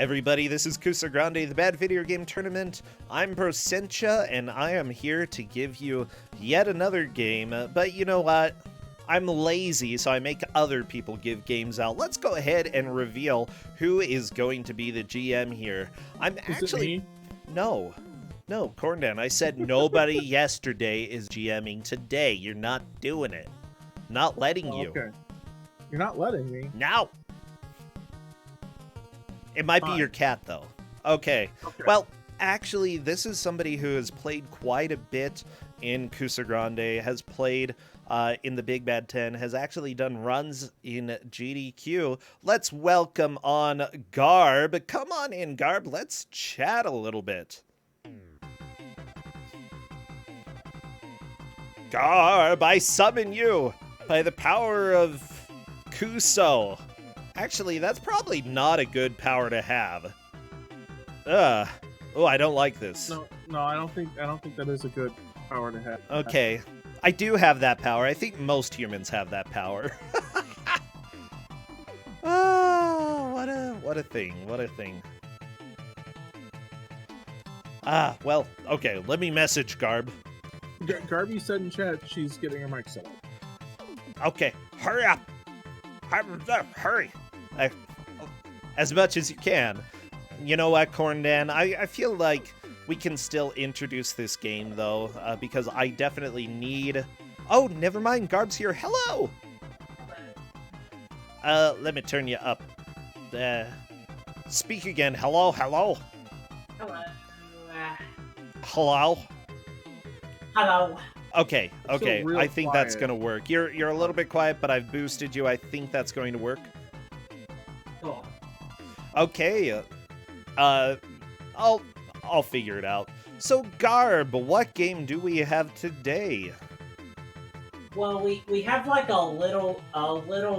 Everybody, this is Ku5ogrande, the Bad Video Game Tournament. I'm Prosentia, and I am here to give you yet another game. But you know what? I'm lazy, so I make other people give games out. Let's go ahead and reveal who is going to be the GM here. Is it me? No, Corndan. I said nobody yesterday is GMing today. You're not doing it. Not letting you. Okay. You're not letting me. Now. It might be your cat, though. Okay. Well, actually, this is somebody who has played quite a bit in Ku5ogrande, has played in the Big Bad 10, has actually done runs in GDQ. Let's welcome on Garb. Come on in, Garb. Let's chat a little bit. Garb, I summon you by the power of Kuso. Actually, that's probably not a good power to have. Oh, I don't like this. No, I don't think that is a good power to have. Okay. I do have that power. I think most humans have that power. Oh, what a thing. Well, okay, let me message Garb. Garby said in chat she's getting her mic set up. Okay, hurry up. Hurry. As much as you can. You know what, Corndan? I feel like we can still introduce this game, though, because I definitely need... Oh, never mind. Garb's here. Hello! Let me turn you up. Speak again. Hello? Hello. Hello. Okay. real I think that's quiet. gonna work. You're a little bit quiet, but I've boosted you. I think that's going to work. Cool. Okay. I'll figure it out. So, Garb, what game do we have today? Well, we have like a little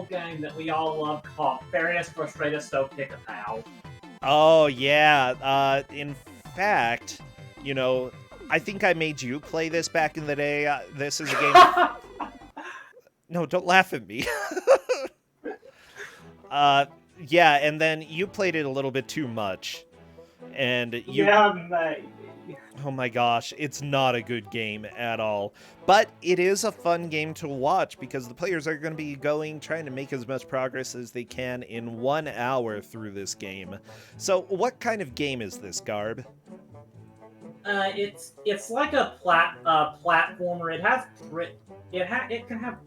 game that we all love called Férias Frustradas so Pica-Pau. Oh, yeah. In fact, you know, I think I made you play this back in the day. This is a game... No, don't laugh at me. Yeah, and then you played it a little bit too much. And you... Yeah, mate. Oh my gosh, it's not a good game at all. But it is a fun game to watch because the players are going to be trying to make as much progress as they can in 1 hour through this game. So what kind of game is this, Garb? It's like a platformer. It can have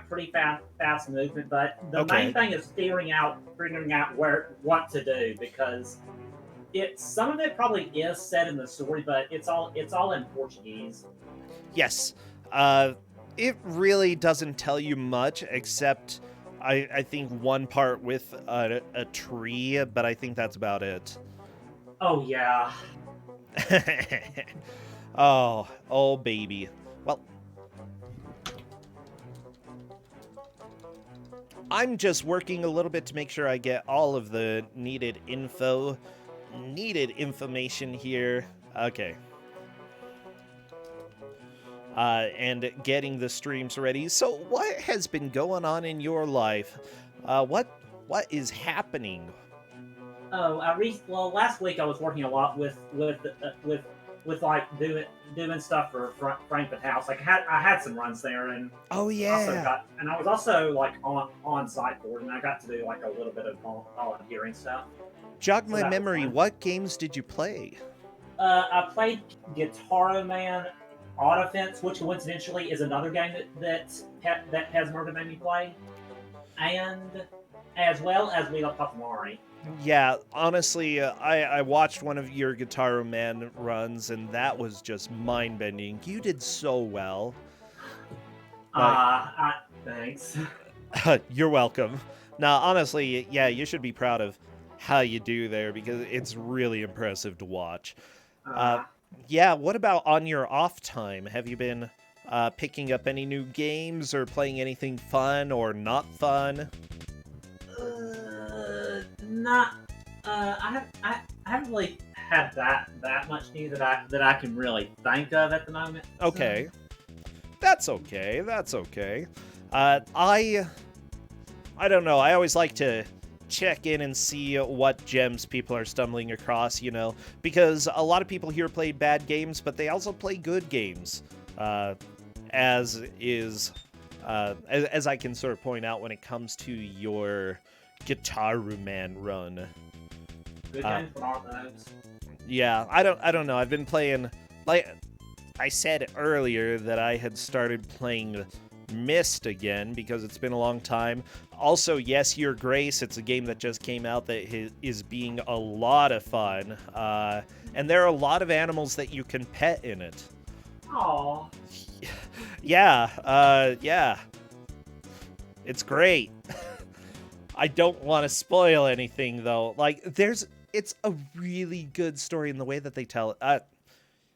pretty fast movement, but the main thing is figuring out what to do, because some of it probably is set in the story, but it's all in Portuguese. Yes. It really doesn't tell you much, except I think one part with a tree, but I think that's about it. Oh yeah. Oh baby. Well, I'm just working a little bit to make sure I get all of the needed information here. Okay. And getting the streams ready. So what has been going on in your life? What is happening? Oh, last week I was working a lot with like doing stuff for Frankfurt House. Like I had some runs there, and Oh yeah. I was also like on site for it, and I got to do like a little bit of volunteering stuff. Jog So my that was memory. fun. What games did you play? I played Guitar Man Autofence, which coincidentally is another game that Pesmerga made me play, and as well as We Love Papamari. Yeah, honestly, I watched one of your Guitar Man runs, and that was just mind-bending. You did so well. Thanks. You're welcome. Now, honestly, yeah, you should be proud of how you do there, because it's really impressive to watch. Yeah, what about on your off time? Have you been picking up any new games or playing anything fun or not fun? I haven't really had that much news that I can really think of at the moment. Okay. That's okay. I don't know. I always like to check in and see what gems people are stumbling across, you know, because a lot of people here play bad games, but they also play good games, as I can sort of point out when it comes to your Guitar Man run. Good game for all those. Yeah, I don't know. I've been playing, like I said earlier, that I had started playing Myst again because it's been a long time. Also, yes, Your Grace, it's a game that just came out that is being a lot of fun. And there are a lot of animals that you can pet in it. Aww. Yeah. It's great. I don't want to spoil anything, though. Like, it's a really good story in the way that they tell it.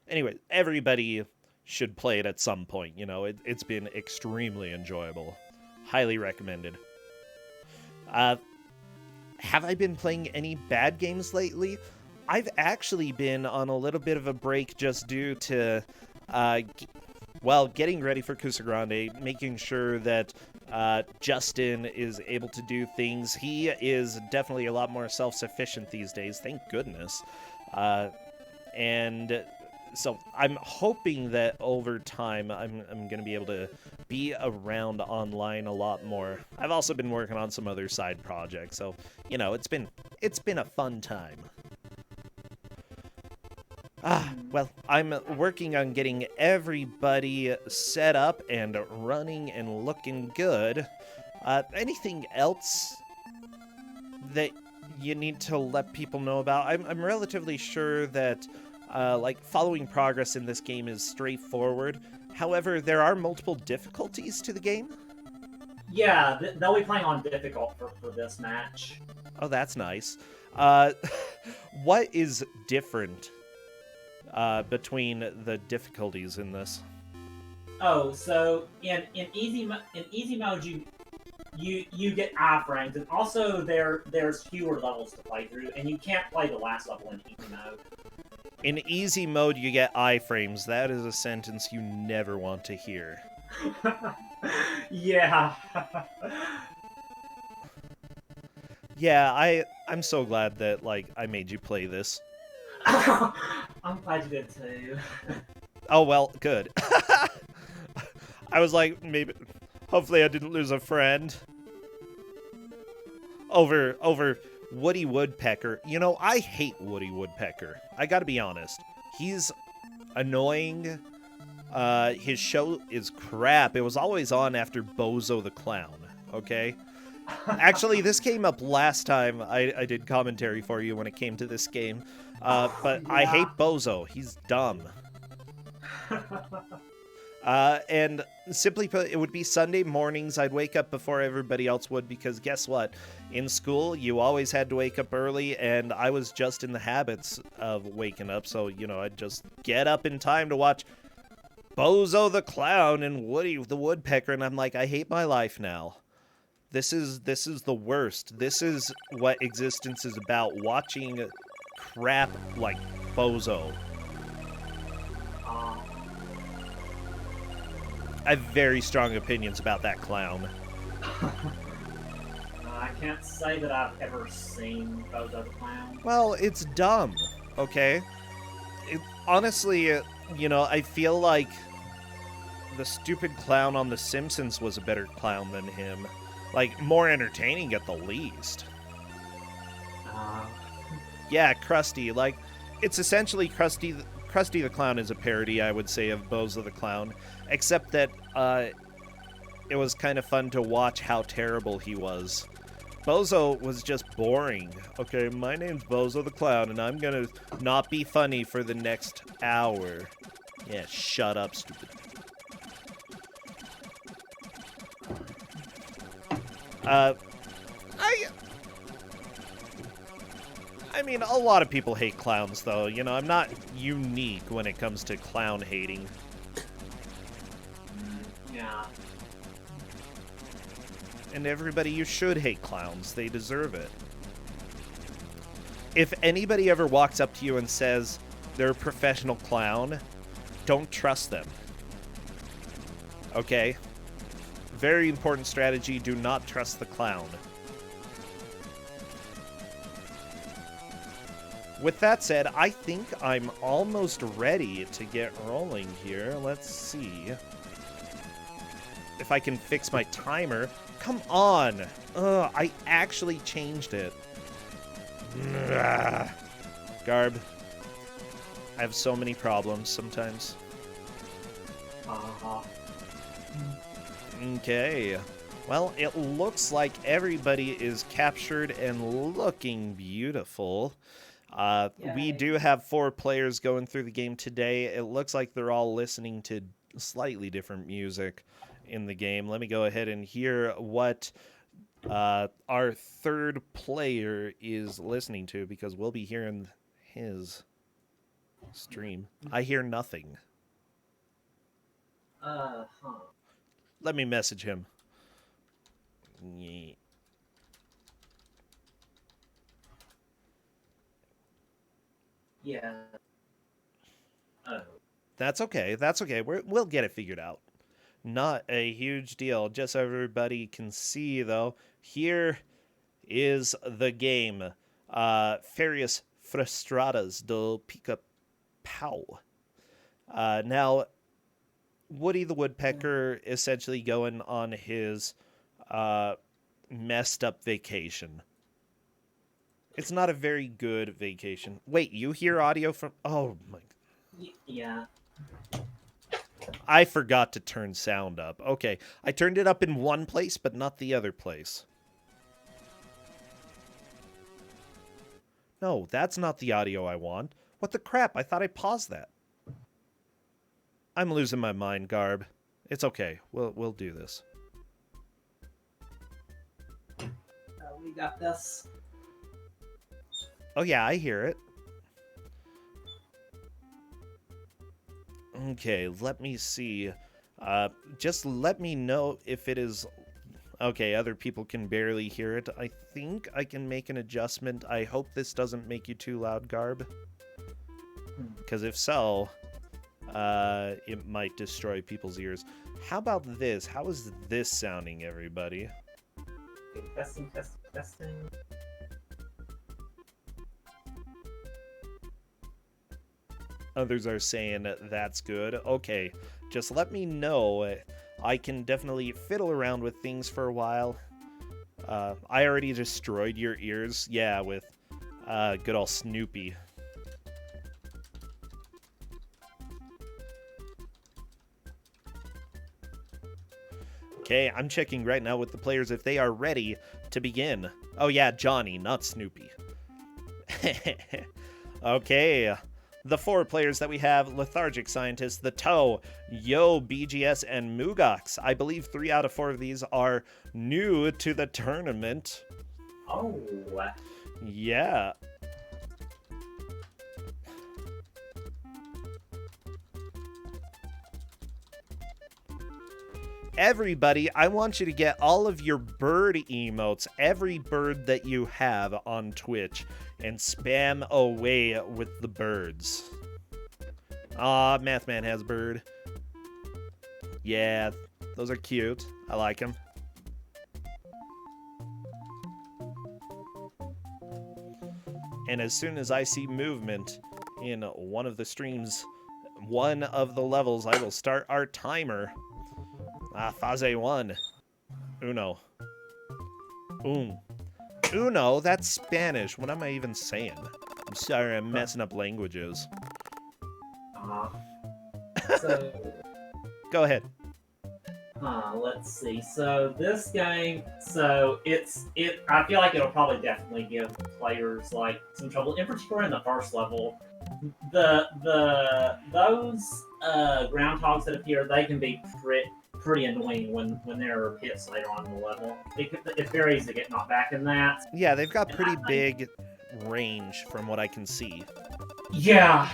Anyway, everybody should play it at some point. You know, it's been extremely enjoyable. Highly recommended. Have I been playing any bad games lately? I've actually been on a little bit of a break just due to, getting ready for Ku5ogrande, making sure that Justin is able to do things. He is definitely a lot more self-sufficient these days, thank goodness. And so I'm hoping that over time I'm going to be able to be around online a lot more. I've also been working on some other side projects, so, you know, it's been a fun time. Well, I'm working on getting everybody set up and running and looking good. Anything else that you need to let people know about? I'm relatively sure that, following progress in this game is straightforward. However, there are multiple difficulties to the game. Yeah, they'll be playing on difficult for this match. Oh, that's nice. What is different between the difficulties in this? Oh, so in easy mode you get iframes, and also there's fewer levels to play through, and you can't play the last level in easy mode. In easy mode, you get iframes. That is a sentence you never want to hear. Yeah. Yeah, I'm so glad that, I made you play this. I'm glad you did too. Oh, well, good. I was like, hopefully I didn't lose a friend. Over Woody Woodpecker. You know, I hate Woody Woodpecker. I gotta be honest. He's annoying. His show is crap. It was always on after Bozo the Clown, okay? Actually, this came up last time I did commentary for you when it came to this game. But yeah. I hate Bozo. He's dumb. And simply put, it would be Sunday mornings. I'd wake up before everybody else would, because guess what? In school, you always had to wake up early, and I was just in the habits of waking up, so, you know, I'd just get up in time to watch Bozo the Clown and Woody the Woodpecker, and I'm like, I hate my life now. This is the worst. This is what existence is about, watching crap like Bozo. I have very strong opinions about that clown. I can't say that I've ever seen Bozo the Clown. Well, it's dumb, okay? Honestly, you know, I feel like the stupid clown on The Simpsons was a better clown than him. Like, more entertaining at the least. Yeah, Krusty. Like, it's essentially Krusty the Clown is a parody, I would say, of Bozo the Clown. Except that, it was kind of fun to watch how terrible he was. Bozo was just boring. Okay, my name's Bozo the Clown, and I'm gonna not be funny for the next hour. Yeah, shut up, stupid. I mean, a lot of people hate clowns, though. You know, I'm not unique when it comes to clown hating. Yeah. And everybody, you should hate clowns. They deserve it. If anybody ever walks up to you and says they're a professional clown, don't trust them. Okay? Very important strategy, do not trust the clown. with that said, I think I'm almost ready to get rolling here. Let's see if I can fix my timer. Come on! Ugh, I actually changed it. Ugh. Garb, I have so many problems sometimes. Okay. Well, it looks like everybody is captured and looking beautiful. We do have 4 players going through the game today. It looks like they're all listening to slightly different music in the game. Let me go ahead and hear what our third player is listening to, because we'll be hearing his stream. I hear nothing. Let me message him. Yeah. Oh. That's okay. That's okay. We'll get it figured out. Not a huge deal. Just so everybody can see, though, here is the game. Férias Frustradas do Pica-Pau. Now, Woody the Woodpecker essentially going on his messed up vacation. It's not a very good vacation. Wait, you hear audio from... Oh, my... Yeah. I forgot to turn sound up. Okay, I turned it up in one place, but not the other place. No, that's not the audio I want. What the crap? I thought I paused that. I'm losing my mind, Garb. It's okay. We'll do this. We got this. Oh, yeah, I hear it. Okay, let me see. Just let me know if it is... Okay, other people can barely hear it. I think I can make an adjustment. I hope this doesn't make you too loud, Garb. Because if so, it might destroy people's ears. How about this? How is this sounding, everybody? Okay, testing, testing, testing. Others are saying that's good. Okay, just let me know. I can definitely fiddle around with things for a while. I already destroyed your ears. Yeah, with good old Snoopy. Okay, I'm checking right now with the players if they are ready to begin. Oh yeah, Johnny, not Snoopy. Okay. The 4 players that we have: Lethargic Scientist, The Toe, Yo, BGS, and Mugox. I believe 3 out of 4 of these are new to the tournament. Oh. Yeah. Everybody, I want you to get all of your bird emotes, every bird that you have on Twitch, and spam away with the birds. Aw, Mathman has bird. Yeah, those are cute. I like them. And as soon as I see movement in one of the streams, one of the levels, I will start our timer. Fase 1. Uno. Uno, that's Spanish. What am I even saying? I'm sorry, I'm messing up languages. So, Go ahead. let's see. So this game, I feel like it'll probably definitely give players like some trouble, in particular in the first level. Those groundhogs that appear, they can be pretty annoying when there are hits later on in the level. It's very easy to get knocked back in that. Yeah, they've got pretty big range from what I can see. Yeah.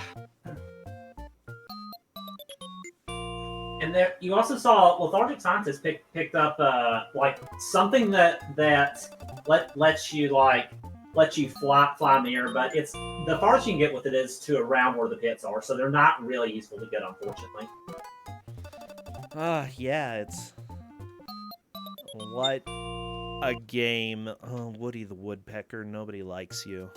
And there, you also saw Lethargic Scientist picked up like something that lets you fly in the air, but it's the farthest you can get with it is to around where the pits are, so they're not really useful to get, unfortunately. Yeah, it's... What a game. Oh, Woody the Woodpecker, nobody likes you.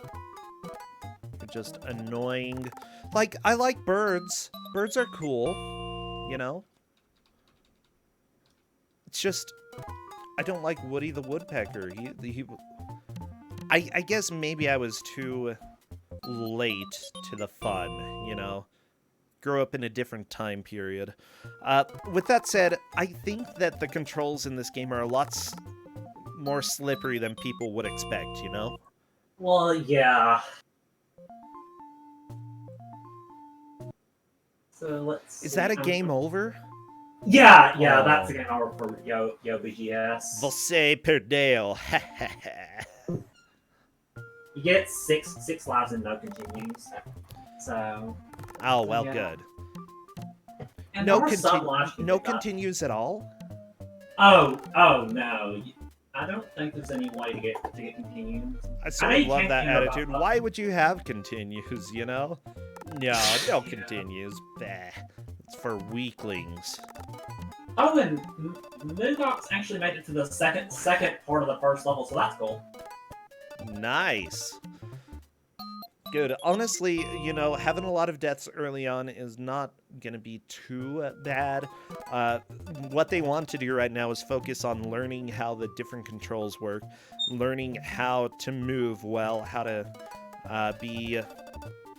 just annoying. Like, I like birds. Birds are cool, you know? It's just, I don't like Woody the Woodpecker. I guess maybe I was too late to the fun, you know? Grow up in a different time period. With that said, I think that the controls in this game are a lot more slippery than people would expect, you know? Well, yeah. So let's see. Is that a game over? Yeah, Oh. that's a game over for Yo BGS. Você perdeu. You get six lives and no continues. So. Oh, well, Yeah. good. And No, there were some lives you no pick up. continues at all? Oh no. I don't think there's any way to get continues. I sort know of you love can't that do about attitude. that. Why would you have continues, you know? No continues. Bah. It's for weaklings. Oh, and Moogox actually made it to the second part of the first level, so that's cool. Nice. Good. Honestly, you know, having a lot of deaths early on is not going to be too bad. What they want to do right now is focus on learning how the different controls work, learning how to move well, how to be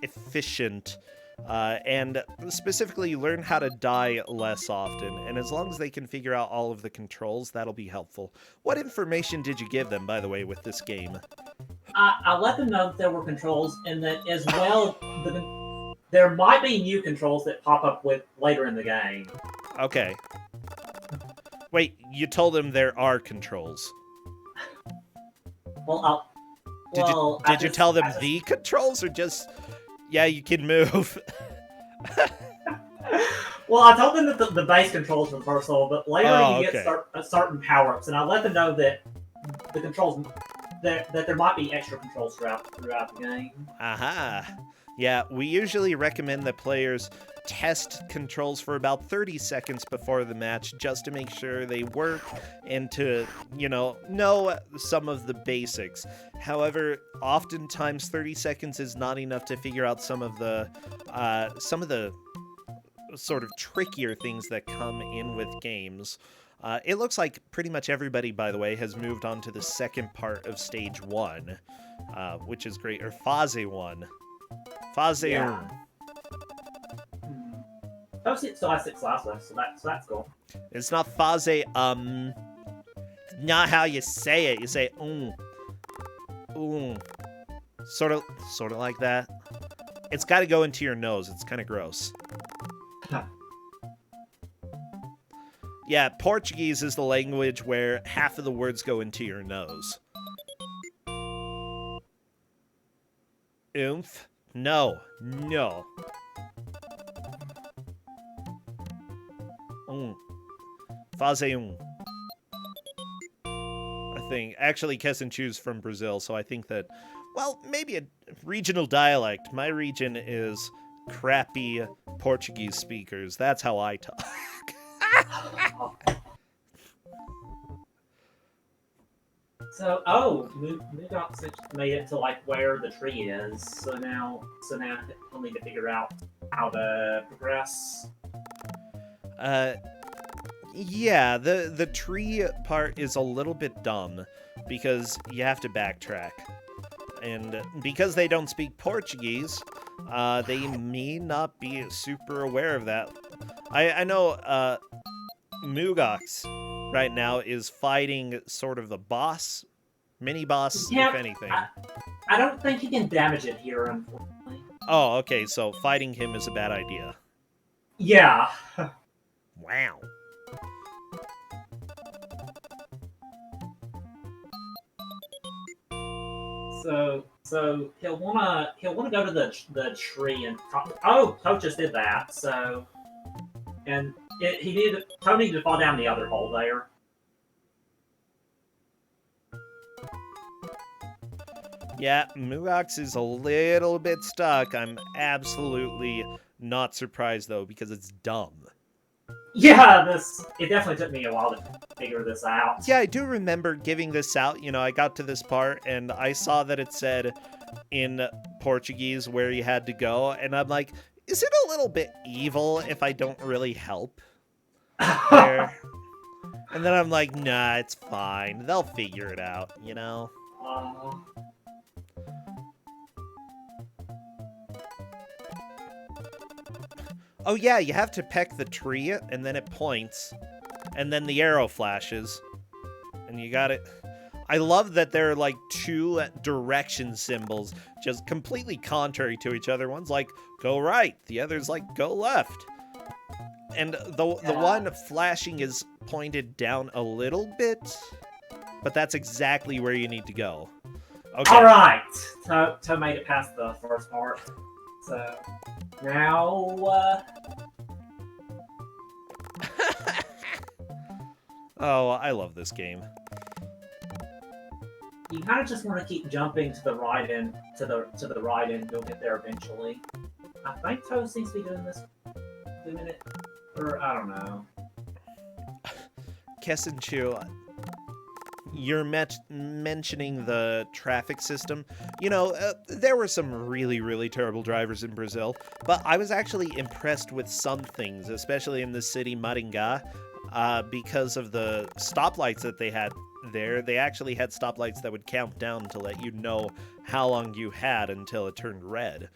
efficient, and specifically learn how to die less often. And as long as they can figure out all of the controls, that'll be helpful. What information did you give them, by the way, with this game? I let them know that there were controls, and that as well, there might be new controls that pop up with later in the game. Okay. Wait, you told them there are controls. Well, Did you tell them the controls, or just, yeah, you can move? Well, I told them that the base controls were the first level, but later you okay. get certain power-ups, and I let them know that the controls that there might be extra controls throughout the game. Aha. Yeah, we usually recommend that players test controls for about 30 seconds before the match just to make sure they work and to, you know some of the basics. However, oftentimes 30 seconds is not enough to figure out some of the sort of trickier things that come in with games. It looks like pretty much everybody, by the way, has moved on to the second part of Stage 1, which is great. Or Phase 1. Phase 1. Yeah. Still has 6 lives left, so that's cool. It's not Phase, not how you say it. You say, Sort of like that. It's got to go into your nose. It's kind of gross. Yeah, Portuguese is the language where half of the words go into your nose. Oomph? No. Fase I think. Actually, Kessenchu's from Brazil, so I think that, well, maybe a regional dialect. My region is crappy Portuguese speakers. That's how I talk. So, Moogox made it to like where the tree is. So now he'll need to figure out how to progress. Yeah, the tree part is a little bit dumb because you have to backtrack. And because they don't speak Portuguese, they may not be super aware of that. I know Moogox right now is fighting sort of the boss, mini-boss, Yeah, if anything. I don't think he can damage it here, unfortunately. Oh, okay, so fighting him is a bad idea. Yeah. Wow. So he'll wanna go to the tree and talk. Oh, Coach just did that. So, and Tony needed to fall down the other hole there. Yeah, Moogox is a little bit stuck. I'm absolutely not surprised, though, because it's dumb. Yeah, it definitely took me a while to figure this out. Yeah, I do remember giving this out. You know, I got to this part, and I saw that it said in Portuguese where you had to go, and I'm like, is it a little bit evil if I don't really help there? And then I'm like, nah, it's fine. They'll figure it out, you know? Oh yeah, you have to peck the tree, and then it points, and then the arrow flashes, and you got it. I love that there are like two direction symbols, just completely contrary to each other. One's like, go right, the other's like, go left. And the one flashing is pointed down a little bit, but that's exactly where you need to go. Okay. All right, Toe made it past the first part, so now. Oh, I love this game. You kind of just want to keep jumping to the right and to the right, and you'll get there eventually. I think Toe seems to be doing it, or I don't know. Ku5ogrande, you're mentioning the traffic system. You know, there were some really, really terrible drivers in Brazil, but I was actually impressed with some things, especially in the city Maringá, because of the stoplights that they had there. They actually had stoplights that would count down to let you know how long you had until it turned red.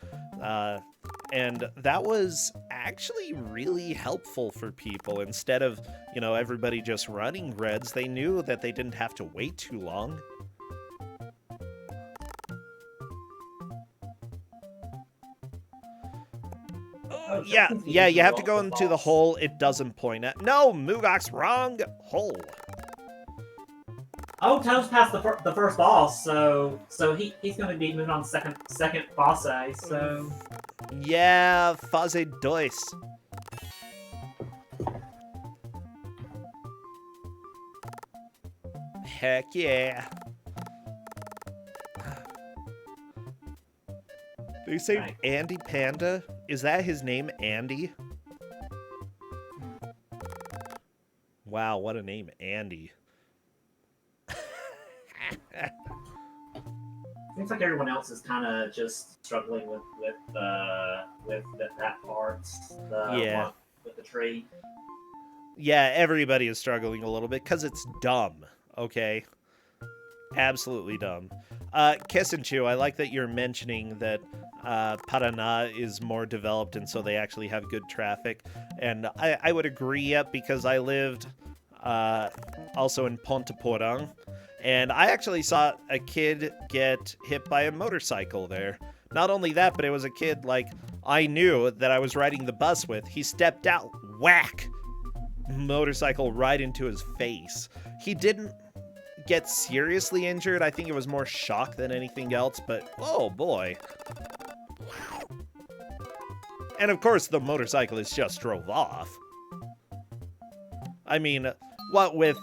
And that was actually really helpful for people. Instead of, you know, everybody just running reds, they knew that they didn't have to wait too long. Yeah, you have to go into the hole it doesn't point at. No, Mugok's wrong hole. Oh, Toe's passed the first boss, so he's going to be moving on to second boss, so... Yeah, fase 2. Heck yeah. They say Andy Panda? Is that his name, Andy? Wow, what a name, Andy. Seems like everyone else is kind of just struggling with that part. Yeah. With the tree. Yeah, everybody is struggling a little bit because it's dumb. Okay, absolutely dumb. Ku5ogrande, I like that you're mentioning that Paraná is more developed, and so they actually have good traffic. And I would agree, because I lived also in Ponte Porã. And I actually saw a kid get hit by a motorcycle there. Not only that, but it was a kid, like, I knew that I was riding the bus with. He stepped out, whack! Motorcycle right into his face. He didn't get seriously injured. I think it was more shock than anything else, but oh boy. And of course, the motorcyclist just drove off. I mean, what with...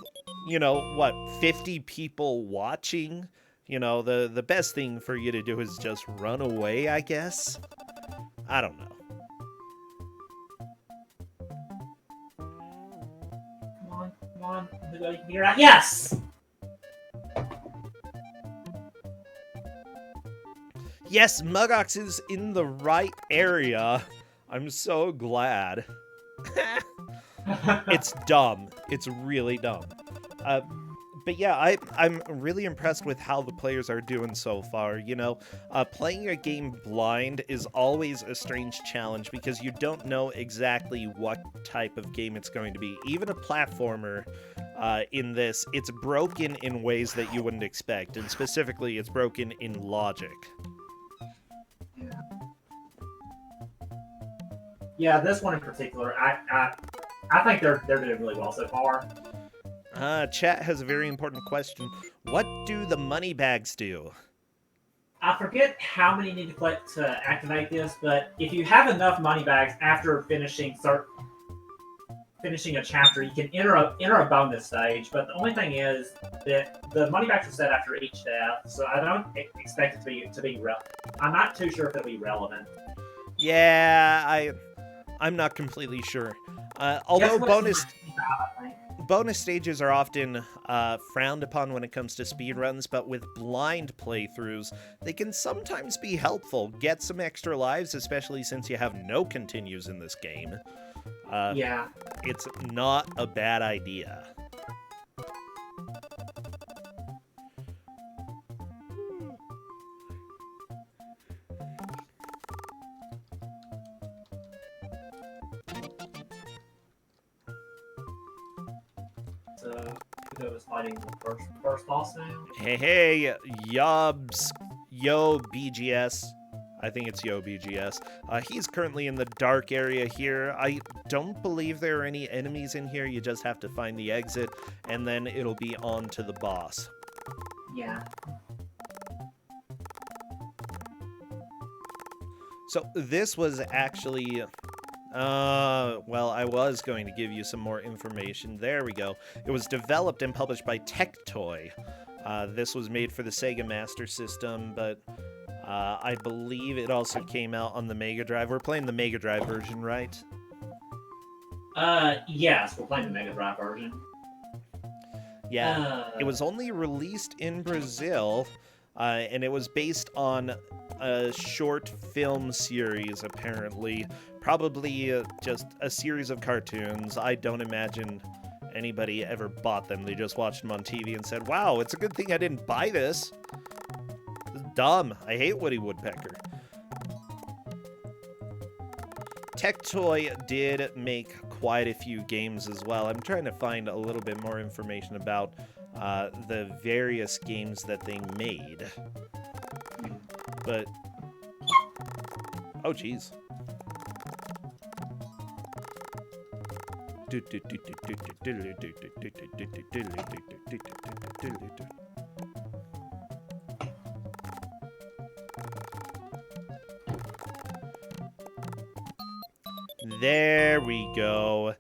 50 people watching? You know, the best thing for you to do is just run away, I guess? I don't know. Come on. You're out. Yes! Yes, Mugox is in the right area. I'm so glad. It's dumb. It's really dumb. But yeah, I'm really impressed with how the players are doing so far. You know, playing a game blind is always a strange challenge because you don't know exactly what type of game it's going to be. Even a platformer in this, it's broken in ways that you wouldn't expect, and specifically, it's broken in logic. Yeah, this one in particular, I think they're doing really well so far. Chat has a very important question. What do the money bags do? I forget how many you need to collect to activate this, but if you have enough money bags after finishing a chapter, you can enter a bonus stage. But the only thing is that the money bags are set after each death, so I don't expect it to be I'm not too sure if it'll be relevant. Yeah, I'm not completely sure. Although bonus stages are often frowned upon when it comes to speedruns, but with blind playthroughs, they can sometimes be helpful. Get some extra lives, especially since you have no continues in this game. Yeah. It's not a bad idea. So, Kudo is fighting the first boss now. Hey, Yobs, Yo BGS. I think it's Yo BGS. He's currently in the dark area here. I don't believe there are any enemies in here. You just have to find the exit, and then it'll be on to the boss. Yeah. So this was actually... well, I was going to give you some more information. There we go. It was developed and published by Tectoy. This was made for the Sega Master System, but I believe it also came out on the Mega Drive. We're playing the Mega Drive version, right? Yes, we're playing the Mega Drive version. Yeah. It was only released in Brazil, and it was based on a short film series, apparently. Probably just a series of cartoons. I don't imagine anybody ever bought them. They just watched them on TV and said, wow, it's a good thing I didn't buy this. It's dumb. I hate Woody Woodpecker. Tectoy did make quite a few games as well. I'm trying to find a little bit more information about the various games that they made. But... oh, jeez. There we go.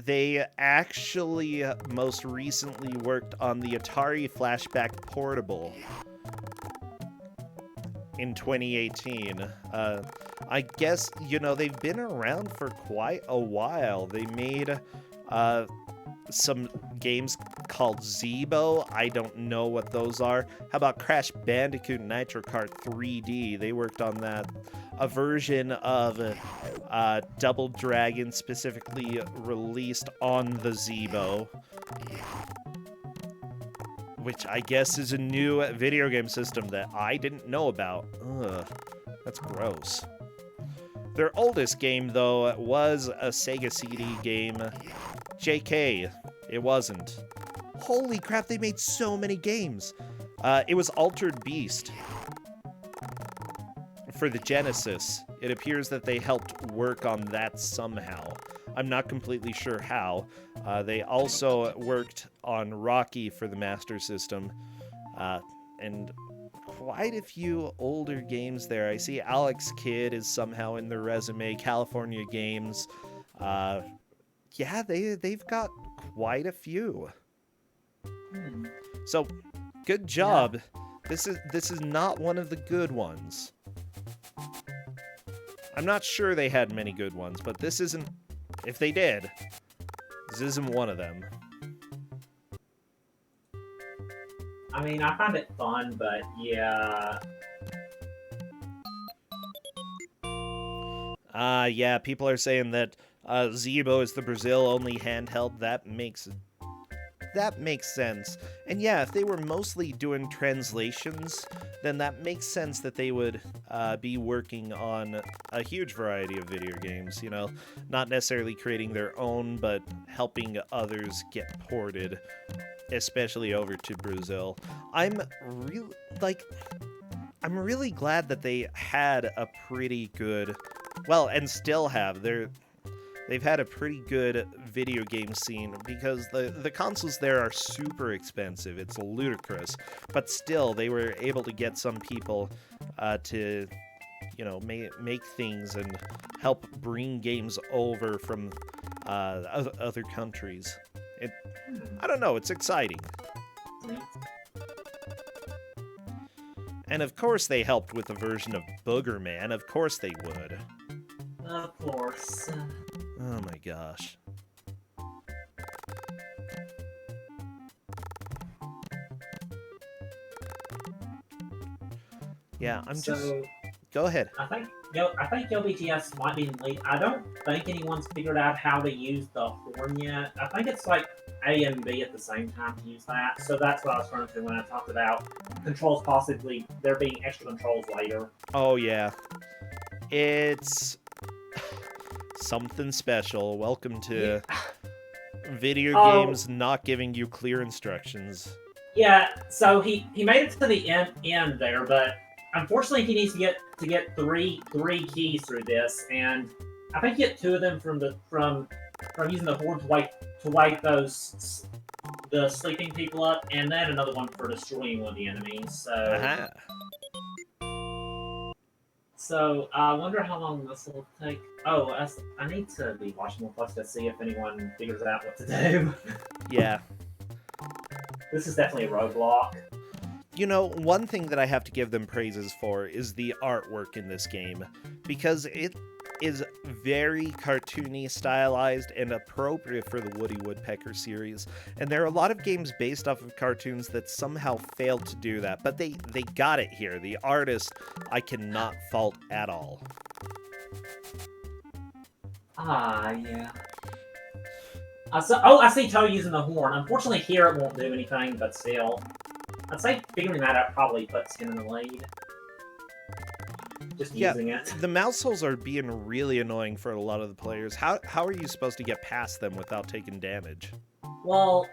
They actually most recently worked on the Atari Flashback Portable in 2018. I guess, you know, they've been around for quite a while. They made some games called Zeebo. I don't know what those are. How about Crash Bandicoot Nitro Kart 3D? They worked on that. A version of Double Dragon specifically released on the Zeebo, which I guess is a new video game system that I didn't know about. Ugh, that's gross. Their oldest game, though, was a Sega CD game. JK, it wasn't. Holy crap, they made so many games. It was Altered Beast for the Genesis. It appears that they helped work on that somehow. I'm not completely sure how. They also worked on Rocky for the Master System, and quite a few older games there. I see Alex Kidd is somehow in their resume. California Games. Yeah, they've got quite a few. So, good job. Yeah. This is not one of the good ones. I'm not sure they had many good ones, but this isn't... if they did, this isn't one of them. I mean, I find it fun, but yeah. Yeah, people are saying that Zeebo is the Brazil-only handheld. That makes sense. And yeah, if they were mostly doing translations, then that makes sense that they would be working on a huge variety of video games, you know, not necessarily creating their own, but helping others get ported, especially over to Brazil. I'm really glad that they had a pretty good, well, and still have, they've had a pretty good video game scene, because the consoles there are super expensive. It's ludicrous. But still, they were able to get some people to, you know, make things and help bring games over from other countries. I don't know, it's exciting. And of course they helped with a version of Booger Man. Of course they would. Of course. Oh my gosh. Yeah, I'm just... So Go ahead. I think LBTS might be in the lead. I don't think anyone's figured out how to use the horn yet. I think it's like A and B at the same time to use that. So that's what I was referring to when I talked about controls possibly there being extra controls later. Oh, yeah. It's something special. Welcome to video games not giving you clear instructions. Yeah, so he made it to the end there, but unfortunately he needs to get three keys through this, and I think you get two of them from using the horn to wake the sleeping people up, and then another one for destroying one of the enemies. So So I wonder how long this will take. Oh, I need to be watching more plus to see if anyone figures out what to do. Yeah. This is definitely a roadblock. You know, one thing that I have to give them praises for is the artwork in this game, because it is very cartoony, stylized, and appropriate for the Woody Woodpecker series. And there are a lot of games based off of cartoons that somehow failed to do that, but they got it here. The artist, I cannot fault at all. Yeah. I see Toe using the horn. Unfortunately, here it won't do anything, but still. I'd say figuring that out probably puts him in the lead. Just using it. The mouse holes are being really annoying for a lot of the players. How are you supposed to get past them without taking damage? Well,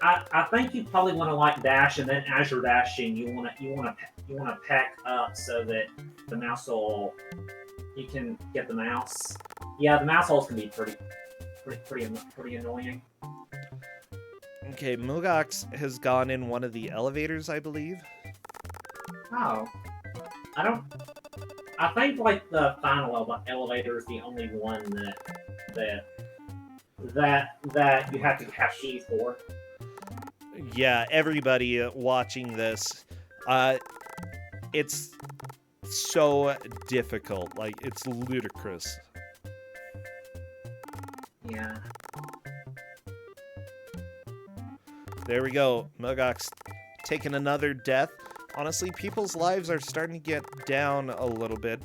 I think you probably want to like dash, and then as you're dashing, you want to pack up so that the mouse hole you can get the mouse. Yeah, the mouse holes can be pretty annoying. Okay, Mugox has gone in one of the elevators, I believe. Oh, I think like the final elevator is the only one that you have to have keys for. Yeah, everybody watching this, it's so difficult. Like, it's ludicrous. Yeah. There we go. Mugox taking another death. Honestly, people's lives are starting to get down a little bit.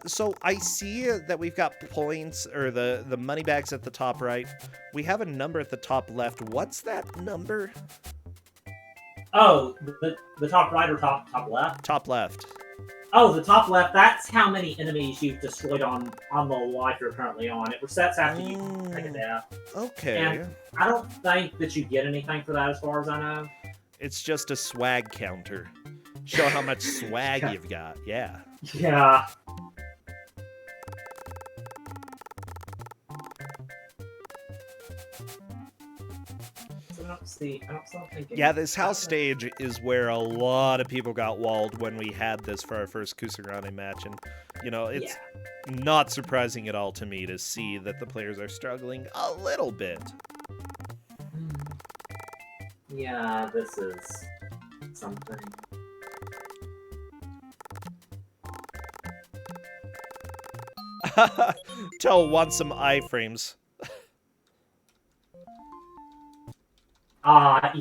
So I see that we've got points, or the money bags at the top right. We have a number at the top left. What's that number? Oh, the top right or top left? Top left. Oh, the top left, that's how many enemies you've destroyed on the life you're currently on. It resets after you take a death. Okay. And I don't think that you get anything for that as far as I know. It's just a swag counter. Show how much swag you've got. Yeah. Yeah. Yeah, this house stage is where a lot of people got walled when we had this for our first Ku5ogrande match, and, you know, it's not surprising at all to me to see that the players are struggling a little bit. Yeah, this is something. Tell wants some iframes.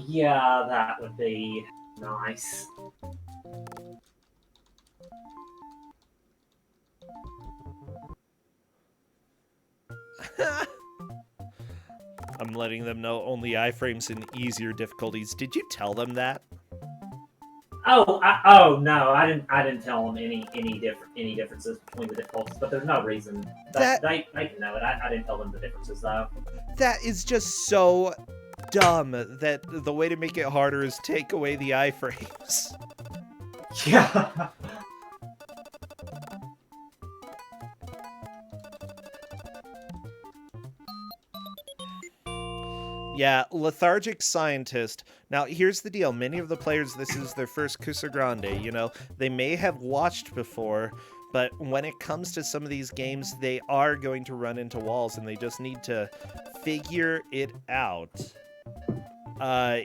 Yeah, that would be nice. I'm letting them know only iframes in easier difficulties. Did you tell them that? Oh no, I didn't tell them any differences between the difficulties, but there's no reason that they can know it. I didn't tell them the differences though. That is just so dumb that the way to make it harder is take away the iframes. Yeah. Yeah, lethargic scientist. Now, here's the deal. Many of the players, this is their first Ku5ogrande, you know. They may have watched before, but when it comes to some of these games, they are going to run into walls, and they just need to figure it out.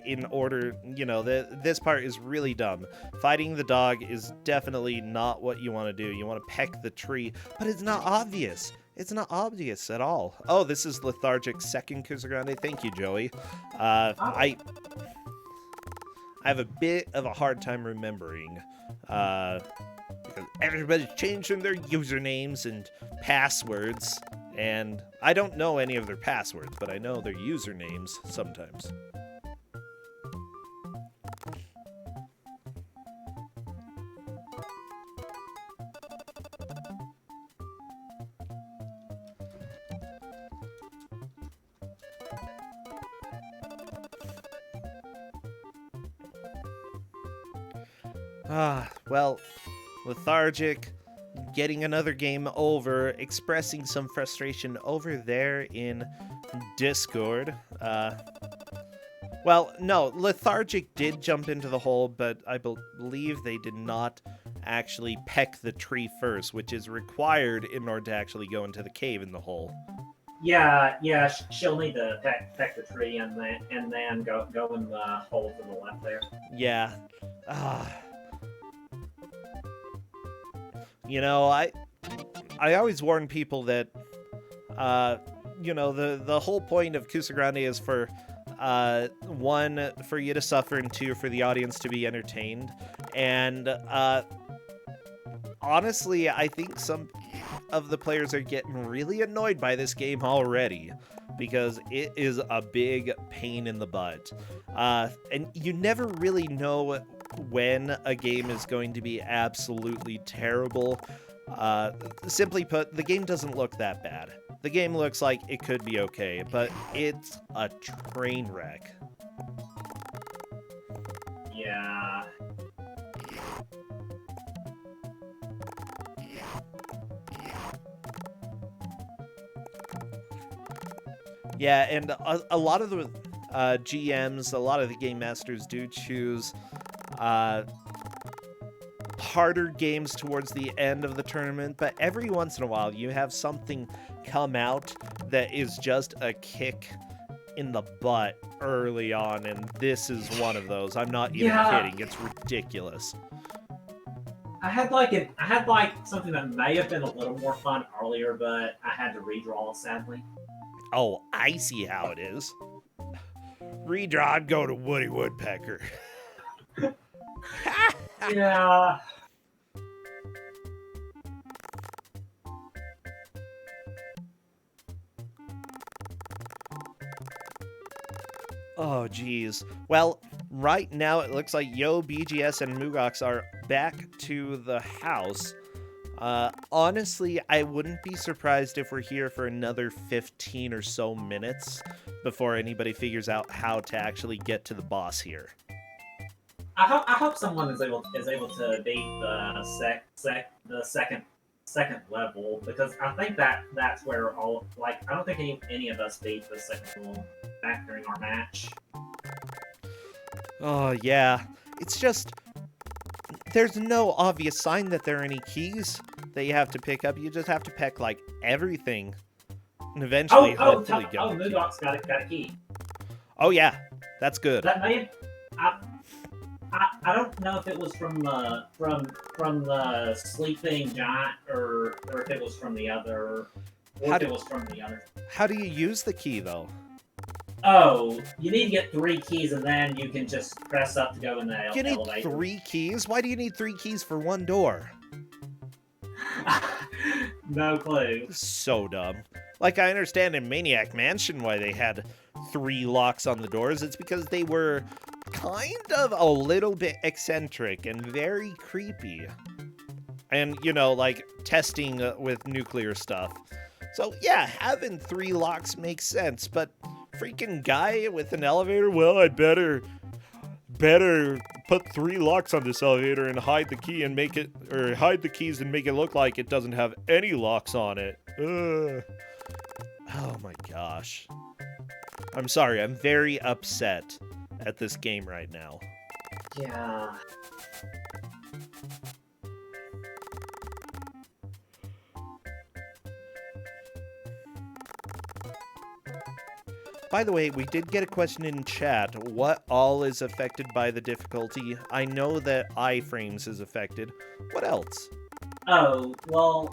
In order, you know, this part is really dumb. Fighting the dog is definitely not what you want to do. You want to peck the tree, but it's not obvious. It's not obvious at all. Oh, this is lethargic second Ku5ogrande. Thank you, Joey. I have a bit of a hard time remembering Everybody's changing their usernames and passwords, and I don't know any of their passwords, but I know their usernames sometimes. Well, lethargic, getting another game over, expressing some frustration over there in Discord. Well, no, lethargic did jump into the hole, but I believe they did not actually peck the tree first, which is required in order to actually go into the cave in the hole. Yeah, she'll need to peck the tree and then go in the hole to the left there. Yeah. You know, I always warn people that, you know, the whole point of Ku5ogrande is for, 1, for you to suffer, and 2, for the audience to be entertained. And, honestly, I think some of the players are getting really annoyed by this game already, because it is a big pain in the butt. And you never really know when a game is going to be absolutely terrible. Simply put, the game doesn't look that bad. The game looks like it could be okay, but it's a train wreck. Yeah. Yeah, and a lot of the GMs, a lot of the game masters do choose harder games towards the end of the tournament, but every once in a while you have something come out that is just a kick in the butt early on, and this is one of those. I'm not even kidding. It's ridiculous. I had like something that may have been a little more fun earlier, but I had to redraw, sadly. Oh, I see how it is. Redraw, I'd go to Woody Woodpecker. Yeah. Oh, geez. Well, right now it looks like Yo, BGS, and Mugox are back to the house. Honestly, I wouldn't be surprised if we're here for another 15 or so minutes before anybody figures out how to actually get to the boss here. I hope someone is able to beat the second level, because I think that's where I don't think any of us beat the second level back during our match. Oh yeah, it's just there's no obvious sign that there are any keys that you have to pick up. You just have to peck like everything, and eventually hopefully get. Oh, Mugox got a key. Oh yeah, that's good. That may have, I don't know if it was from the sleeping giant or if it was from the other. How do you use the key though? Oh, you need to get 3 keys, and then you can just press up to go in the elevator. You need 3 keys? Why do you need 3 keys for 1 door? No clue. So dumb. Like, I understand in Maniac Mansion why they had 3 locks on the doors. It's because they were kind of a little bit eccentric and very creepy. And, you know, like, testing with nuclear stuff. So, yeah, having 3 locks makes sense, but freaking guy with an elevator? Well, I'd better put 3 locks on this elevator and hide the key and make it, or hide the keys and make it look like it doesn't have any locks on it. Ugh. Oh my gosh. I'm sorry, I'm very upset at this game right now. Yeah. By the way, we did get a question in chat. What all is affected by the difficulty? I know that iframes is affected. What else? Oh, well,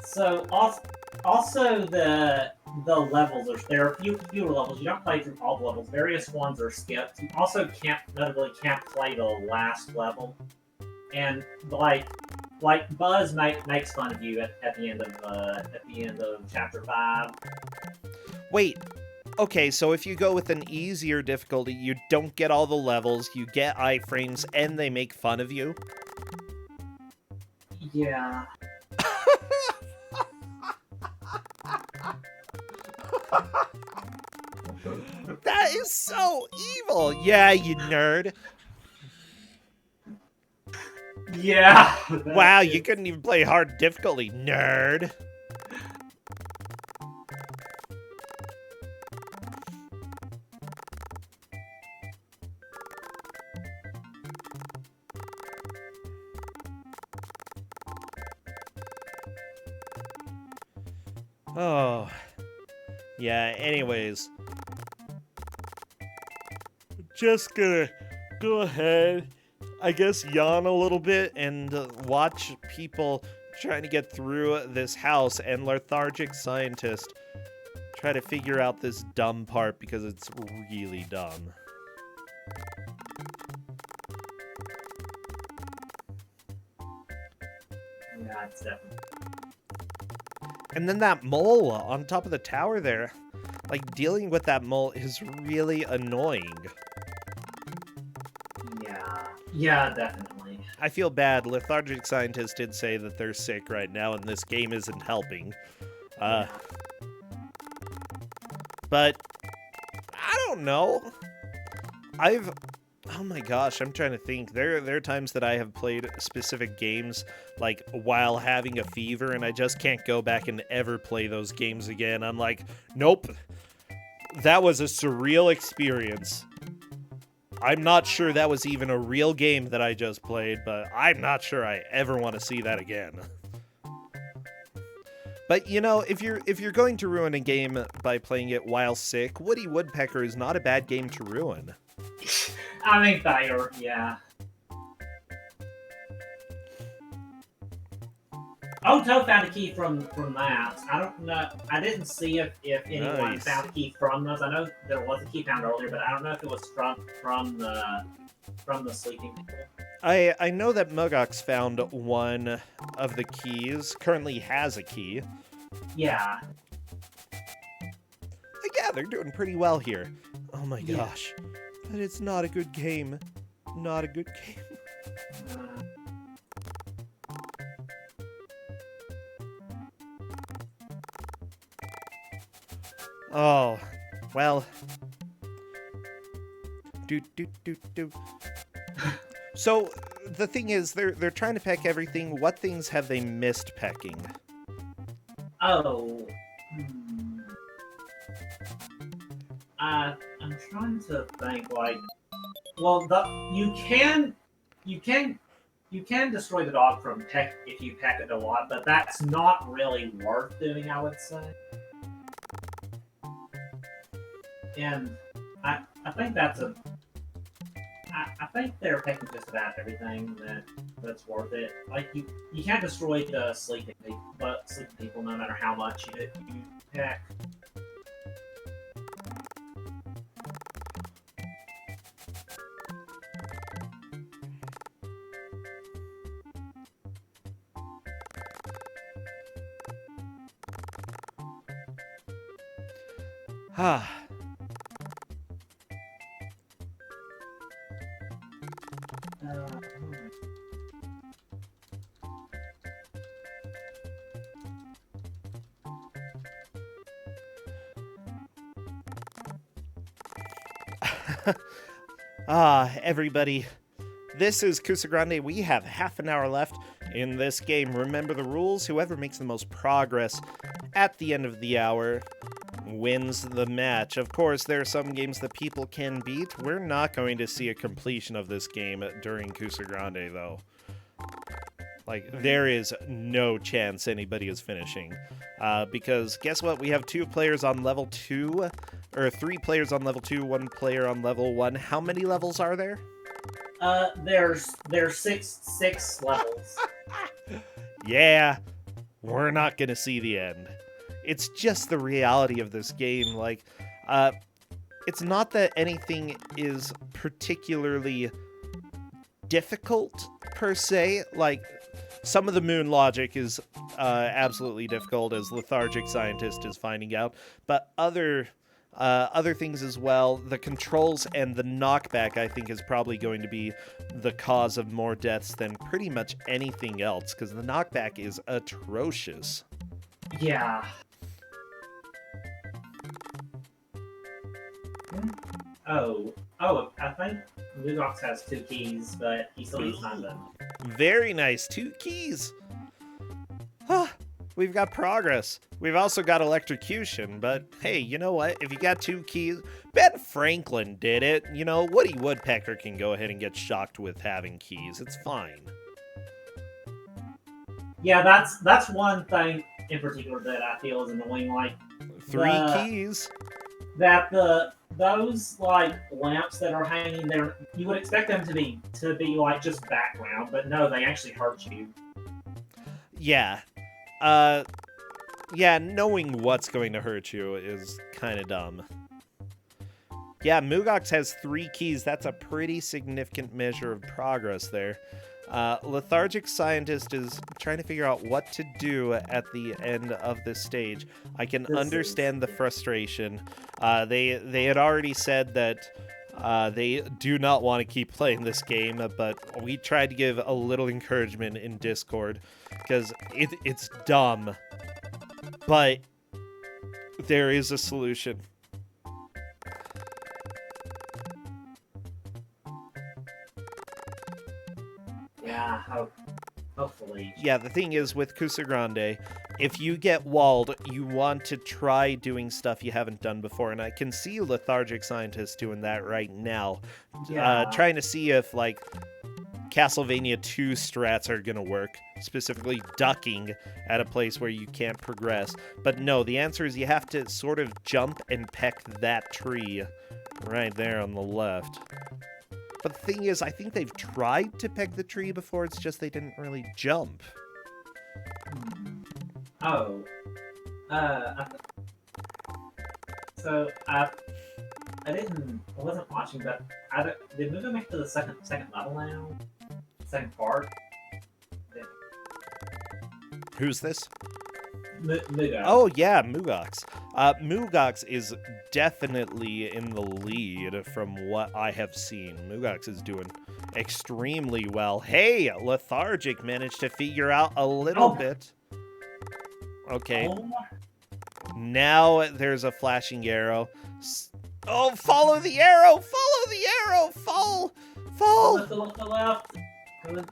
so also the levels there are fewer levels. You don't play through all the levels. Various ones are skipped. You also can't play the last level. And like like Buzz makes fun of you at the end of chapter 5. Wait. Okay, so if you go with an easier difficulty, you don't get all the levels, you get iframes, and they make fun of you? Yeah. That is so evil! Yeah, you nerd. Yeah. Wow, you couldn't even play hard difficulty, nerd. Oh. Yeah, anyways. Just gonna go ahead, I guess, yawn a little bit and watch people trying to get through this house and lethargic scientist try to figure out this dumb part because it's really dumb. Yeah, it's definitely. And then that mole on top of the tower there. Like, dealing with that mole is really annoying. Yeah. Yeah, definitely. I feel bad. Lethargic scientists did say that they're sick right now and this game isn't helping. But I don't know. Oh my gosh, I'm trying to think. There are times that I have played specific games like while having a fever and I just can't go back and ever play those games again. I'm like, nope. That was a surreal experience. I'm not sure that was even a real game that I just played, but I'm not sure I ever want to see that again. But, you know, if you're going to ruin a game by playing it while sick, Woody Woodpecker is not a bad game to ruin. I mean, fair, yeah. Oto found a key from that. I don't know. I didn't see if anyone Nice. found a key from those. I know there was a key found earlier, but I don't know if it was from the sleeping people. I know that Mugox found one of the keys, currently has a key. Yeah. Yeah, they're doing pretty well here. Oh my Yeah. gosh. But it's not a good game. Not a good game. Oh, well. Do. So, the thing is, they're trying to peck everything. What things have they missed pecking? Oh. I'm trying to think, like, well, you can destroy the dog from peck if you peck it a lot, but that's not really worth doing, I would say. And I think that's I think they're picking just about everything that's worth it. Like you can't destroy the sleeping people no matter how much you peck. Ah. Everybody. This is Ku5ogrande. We have half an hour left in this game. Remember the rules. Whoever makes the most progress at the end of the hour wins the match. Of course, there are some games that people can beat. We're not going to see a completion of this game during Ku5ogrande, though. Like, there is no chance anybody is finishing. Because, guess what? We have 2 players on level 2, or 3 players on level 2, 1 player on level 1. How many levels are there? There's 6 levels. Yeah, we're not gonna see the end. It's just the reality of this game. Like, it's not that anything is particularly difficult, per se. Like, some of the moon logic is absolutely difficult, as Lethargic Scientist is finding out, but other things as well. The controls and the knockback, I think, is probably going to be the cause of more deaths than pretty much anything else, because the knockback is atrocious. Yeah. Oh, I think Lugox has 2 keys, but he still needs to find them. Very nice. 2 keys. Huh. We've got progress. We've also got electrocution, but hey, you know what? If you got 2 keys, Ben Franklin did it. You know, Woody Woodpecker can go ahead and get shocked with having keys. It's fine. Yeah, that's one thing in particular that I feel is annoying. Like 3 keys. That those like lamps that are hanging there, you would expect them to be like just background, but no, they actually hurt you. Yeah. Yeah, knowing what's going to hurt you is kind of dumb. Yeah, Mugox has 3 keys. That's a pretty significant measure of progress there. Lethargic Scientist is trying to figure out what to do at the end of this stage. I can understand the frustration. They had already said that they do not want to keep playing this game, but we tried to give a little encouragement in Discord, because it's dumb. But there is a solution. Yeah, hopefully. Yeah, the thing is, with Ku5ogrande, if you get walled, you want to try doing stuff you haven't done before, and I can see Lethargic Scientist doing that right now. Yeah. Trying to see if, like, Castlevania 2 strats are gonna work, specifically ducking at a place where you can't progress. But no, the answer is you have to sort of jump and peck that tree right there on the left. But the thing is, I think they've tried to peck the tree before, it's just they didn't really jump. Oh. So, I wasn't watching, but did we go back to the second level now? Second part? Yeah. Who's this? Mugox. Oh, yeah, Mugox. Mugox is definitely in the lead from what I have seen. Mugox is doing extremely well. Hey, Lethargic managed to figure out a little bit. Okay. Oh. Now there's a flashing arrow. Oh, follow the arrow! Follow the arrow! Fall! Fall! Go to the left.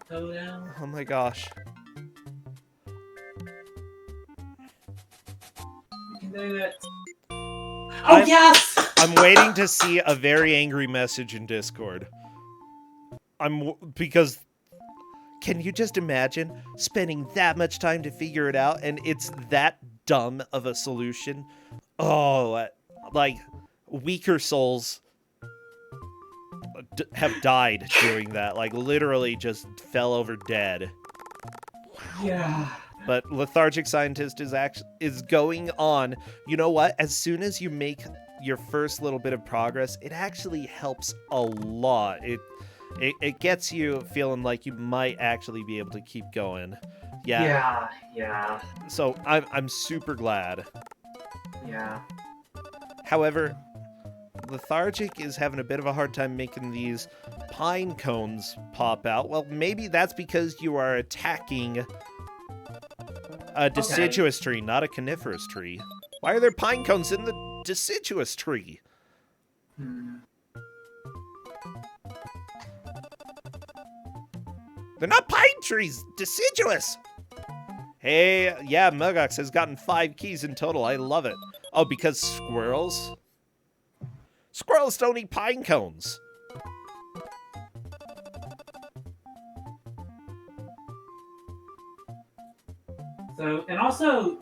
Go down. Oh my gosh. You can do it. Oh, yes! I'm waiting to see a very angry message in Discord. Because can you just imagine spending that much time to figure it out and it's that dumb of a solution? Oh, like, weaker souls have died doing that. Like, literally just fell over dead. Yeah. But Lethargic Scientist is going on. You know what? As soon as you make your first little bit of progress, it actually helps a lot. It gets you feeling like you might actually be able to keep going. Yeah. Yeah. So I'm super glad. Yeah. However, Lethargic is having a bit of a hard time making these pine cones pop out. Well, maybe that's because you are attacking a deciduous tree, not a coniferous tree. Why are there pine cones in the deciduous tree? They're not pine trees, deciduous. Hey, yeah, Mugox has gotten 5 keys in total. I love it. Oh, because squirrels? Squirrels don't eat pine cones. So, and also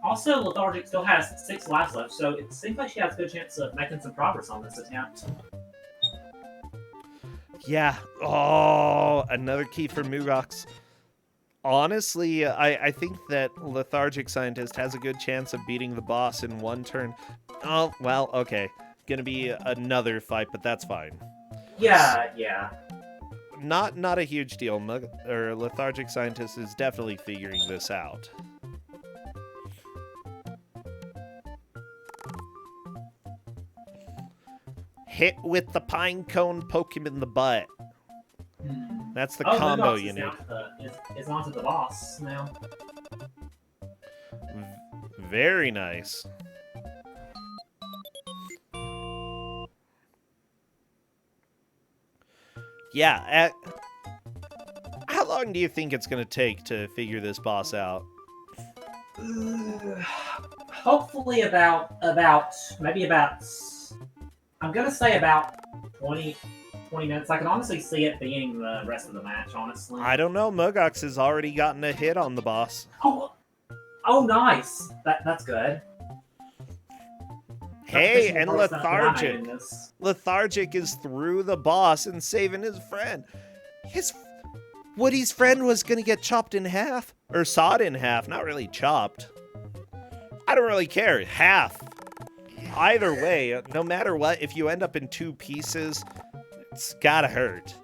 Lethargic still has 6 lives left, so it seems like she has a good chance of making some progress on this attempt. Yeah. Oh, another key for Mugox. Honestly, I think that Lethargic Scientist has a good chance of beating the boss in 1 turn. Oh, well, okay. Gonna be another fight, but that's fine. Yeah. not a huge deal. Lethargic Scientist is definitely figuring this out. Hit with the pine cone, poke him in the butt. That's the combo you need. It's onto the boss now. Very nice. Yeah, how long do you think it's going to take to figure this boss out? Hopefully maybe about, I'm going to say about 20 minutes. I can honestly see it being the rest of the match, honestly. I don't know. Mugox has already gotten a hit on the boss. Oh, nice. That's good. Hey, and Lethargic. Lethargic is through the boss and saving his friend. Woody's friend was gonna get chopped in half. Or sawed in half, not really chopped. I don't really care. Half. Either way, no matter what, if you end up in 2 pieces, it's gotta hurt.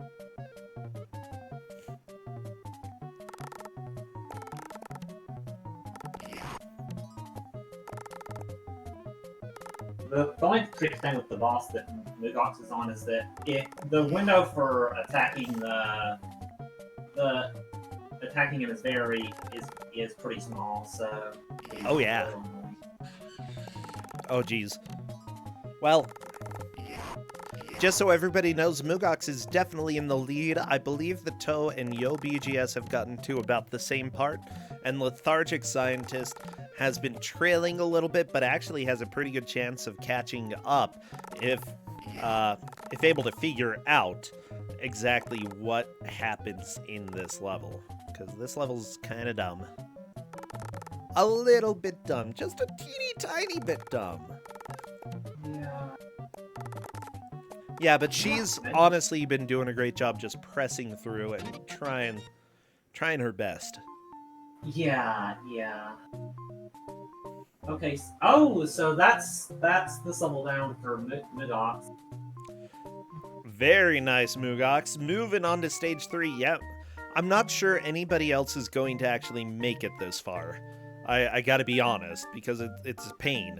The only tricky thing with the boss that Mugox is on is that the window for attacking attacking him is pretty small. So. Oh yeah. Oh geez. Well, just so everybody knows, Mugox is definitely in the lead. I believe the Toe and Yo BGS have gotten to about the same part, and Lethargic Scientist has been trailing a little bit, but actually has a pretty good chance of catching up if able to figure out exactly what happens in this level. Because this level's kind of dumb. A little bit dumb. Just a teeny tiny bit dumb. Yeah. Yeah, but she's honestly been doing a great job just pressing through and trying her best. Yeah. Okay. Oh, so that's the level down for Mugox. Very nice, Mugox. Moving on to stage 3. Yep. I'm not sure anybody else is going to actually make it this far. I gotta be honest, because it's a pain.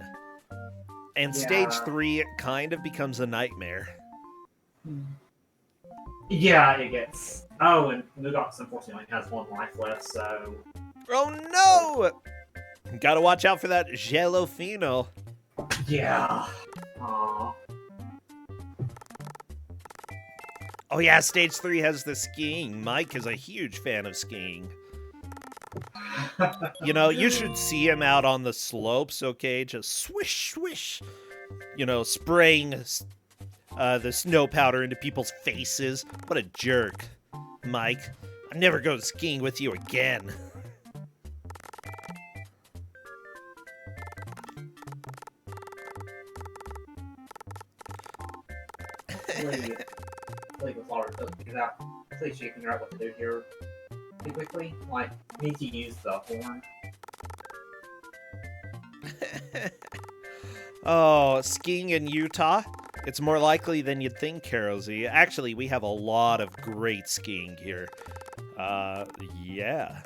And stage 3 kind of becomes a nightmare. Yeah, it gets. Oh, and Mugox unfortunately has 1 life left, so. Oh no! Gotta watch out for that Gelofino. Yeah. Aww. Oh yeah, stage 3 has the skiing. Mike is a huge fan of skiing. You know, you should see him out on the slopes, okay? Just swish, swish. You know, spraying the snow powder into people's faces. What a jerk. Mike, I'm never going skiing with you again. Please figure out what to do here pretty quickly. Like, need to use the horn. Oh, skiing in Utah? It's more likely than you'd think, Karozy. Actually, we have a lot of great skiing here. Yeah.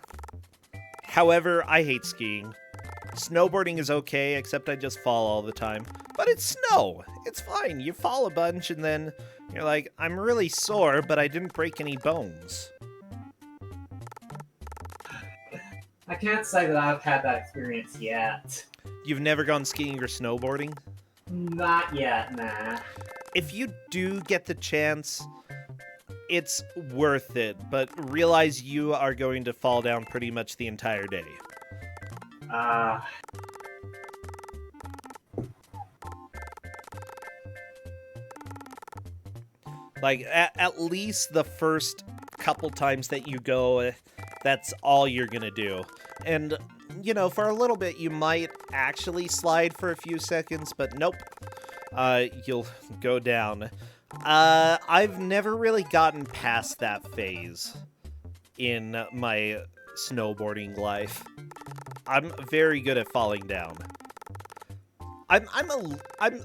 However, I hate skiing. Snowboarding is okay, except I just fall all the time. But it's snow. It's fine. You fall a bunch and then you're like, I'm really sore, but I didn't break any bones. I can't say that I've had that experience yet. You've never gone skiing or snowboarding? Not yet, nah. If you do get the chance, it's worth it, but realize you are going to fall down pretty much the entire day. Like, at least the first couple times that you go, that's all you're gonna do. And, you know, for a little bit, you might actually slide for a few seconds, but nope. You'll go down. I've never really gotten past that phase in my snowboarding life. I'm very good at falling down. I'm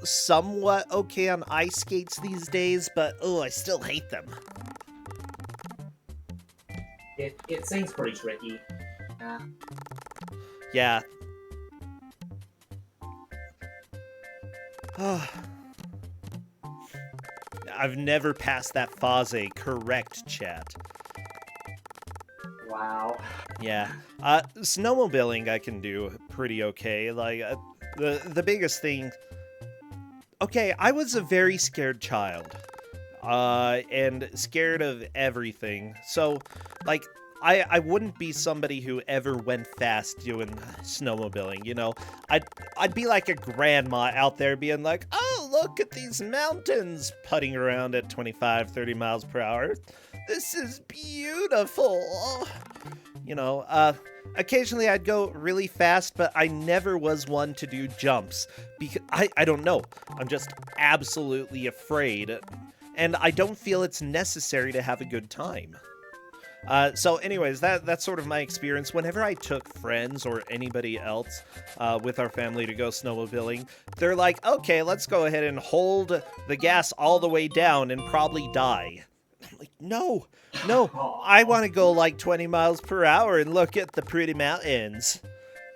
somewhat okay on ice skates these days, but oh, I still hate them. It seems pretty tricky. Yeah. I've never passed that Faze correct, chat. Wow. Yeah. Snowmobiling I can do pretty okay. Like, the biggest thing... Okay, I was a very scared child. And scared of everything. So, like, I wouldn't be somebody who ever went fast doing snowmobiling, you know? I'd be like a grandma out there being like, oh, look at these mountains, putting around at 25, 30 miles per hour. This is beautiful. You know, occasionally I'd go really fast, but I never was one to do jumps. Because I don't know. I'm just absolutely afraid. And I don't feel it's necessary to have a good time. So anyways, that's sort of my experience. Whenever I took friends or anybody else with our family to go snowmobiling, they're like, okay, let's go ahead and hold the gas all the way down and probably die. I'm like, no, I want to go like 20 miles per hour and look at the pretty mountains.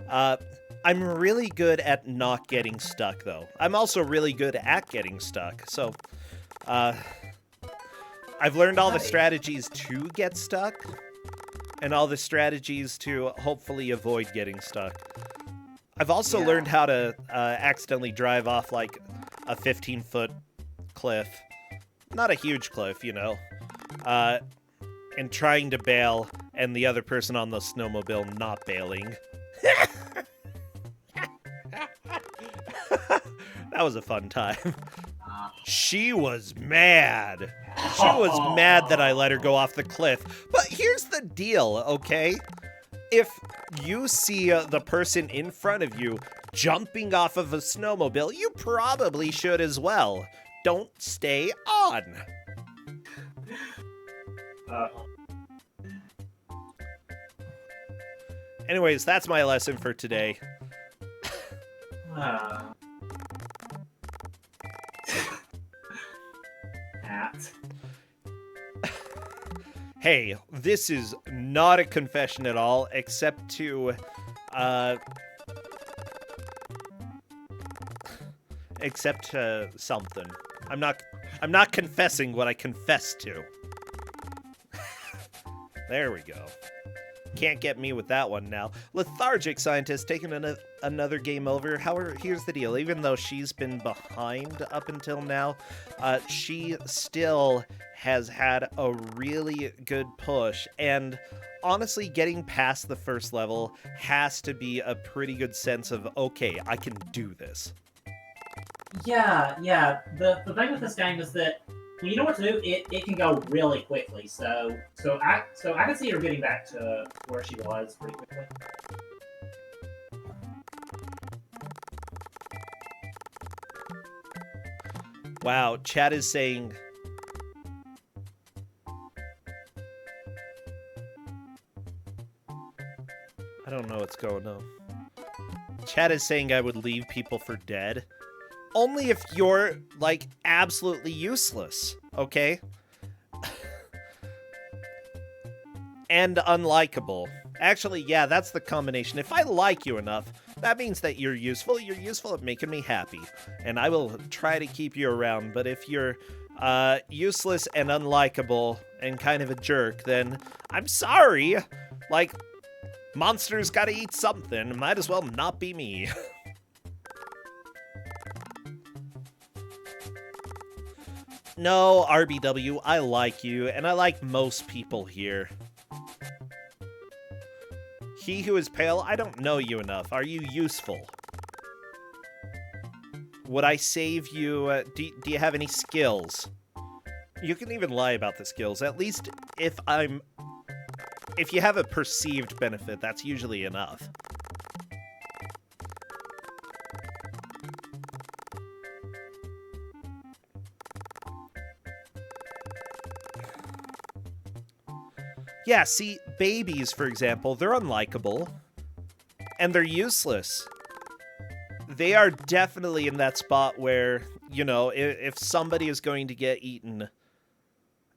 I'm really good at not getting stuck, though. I'm also really good at getting stuck, so... I've learned all the strategies to get stuck, and all the strategies to hopefully avoid getting stuck. I've also learned how to accidentally drive off, like, a 15-foot cliff. Not a huge cliff, you know. And trying to bail, and the other person on the snowmobile not bailing. That was a fun time. She was mad. She was mad that I let her go off the cliff. But here's the deal, okay? If you see the person in front of you jumping off of a snowmobile, you probably should as well. Don't stay on. Anyways, that's my lesson for today. Hey, this is not a confession at all, except to, something. I'm not confessing what I confess to. There we go. Can't get me with that one now. Lethargic Scientist taking another game over. However, here's the deal. Even though she's been behind up until now, she still has had a really good push. And honestly, getting past the first level has to be a pretty good sense of, okay, I can do this. Yeah. The thing with this game is that when you know what to do, it can go really quickly. So I can see her getting back to where she was pretty quickly. Wow, chat is saying... I don't know what's going on. Chat is saying I would leave people for dead. Only if you're, like, absolutely useless, okay? And unlikable. Actually, yeah, that's the combination. If I like you enough, that means that you're useful. You're useful at making me happy. And I will try to keep you around. But if you're useless and unlikable and kind of a jerk, then I'm sorry. Like, monsters gotta eat something. Might as well not be me. No, RBW, I like you, and I like most people here. He who is pale, I don't know you enough. Are you useful? Would I save you? Do you have any skills? You can even lie about the skills. At least if you have a perceived benefit, that's usually enough. Yeah, see, babies, for example, they're unlikable. And they're useless. They are definitely in that spot where, you know, if somebody is going to get eaten,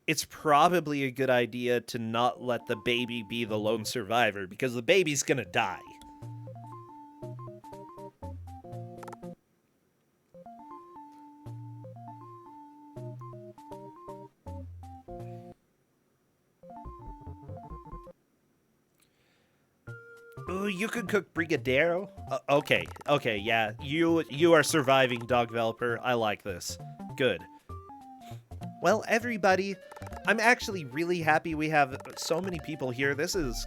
it's probably a good idea to not let the baby be the lone survivor, because the baby's gonna die. Ooh, you could cook brigadeiro? Okay, yeah. You are surviving, dog developer. I like this. Good. Well, everybody, I'm actually really happy we have so many people here. This is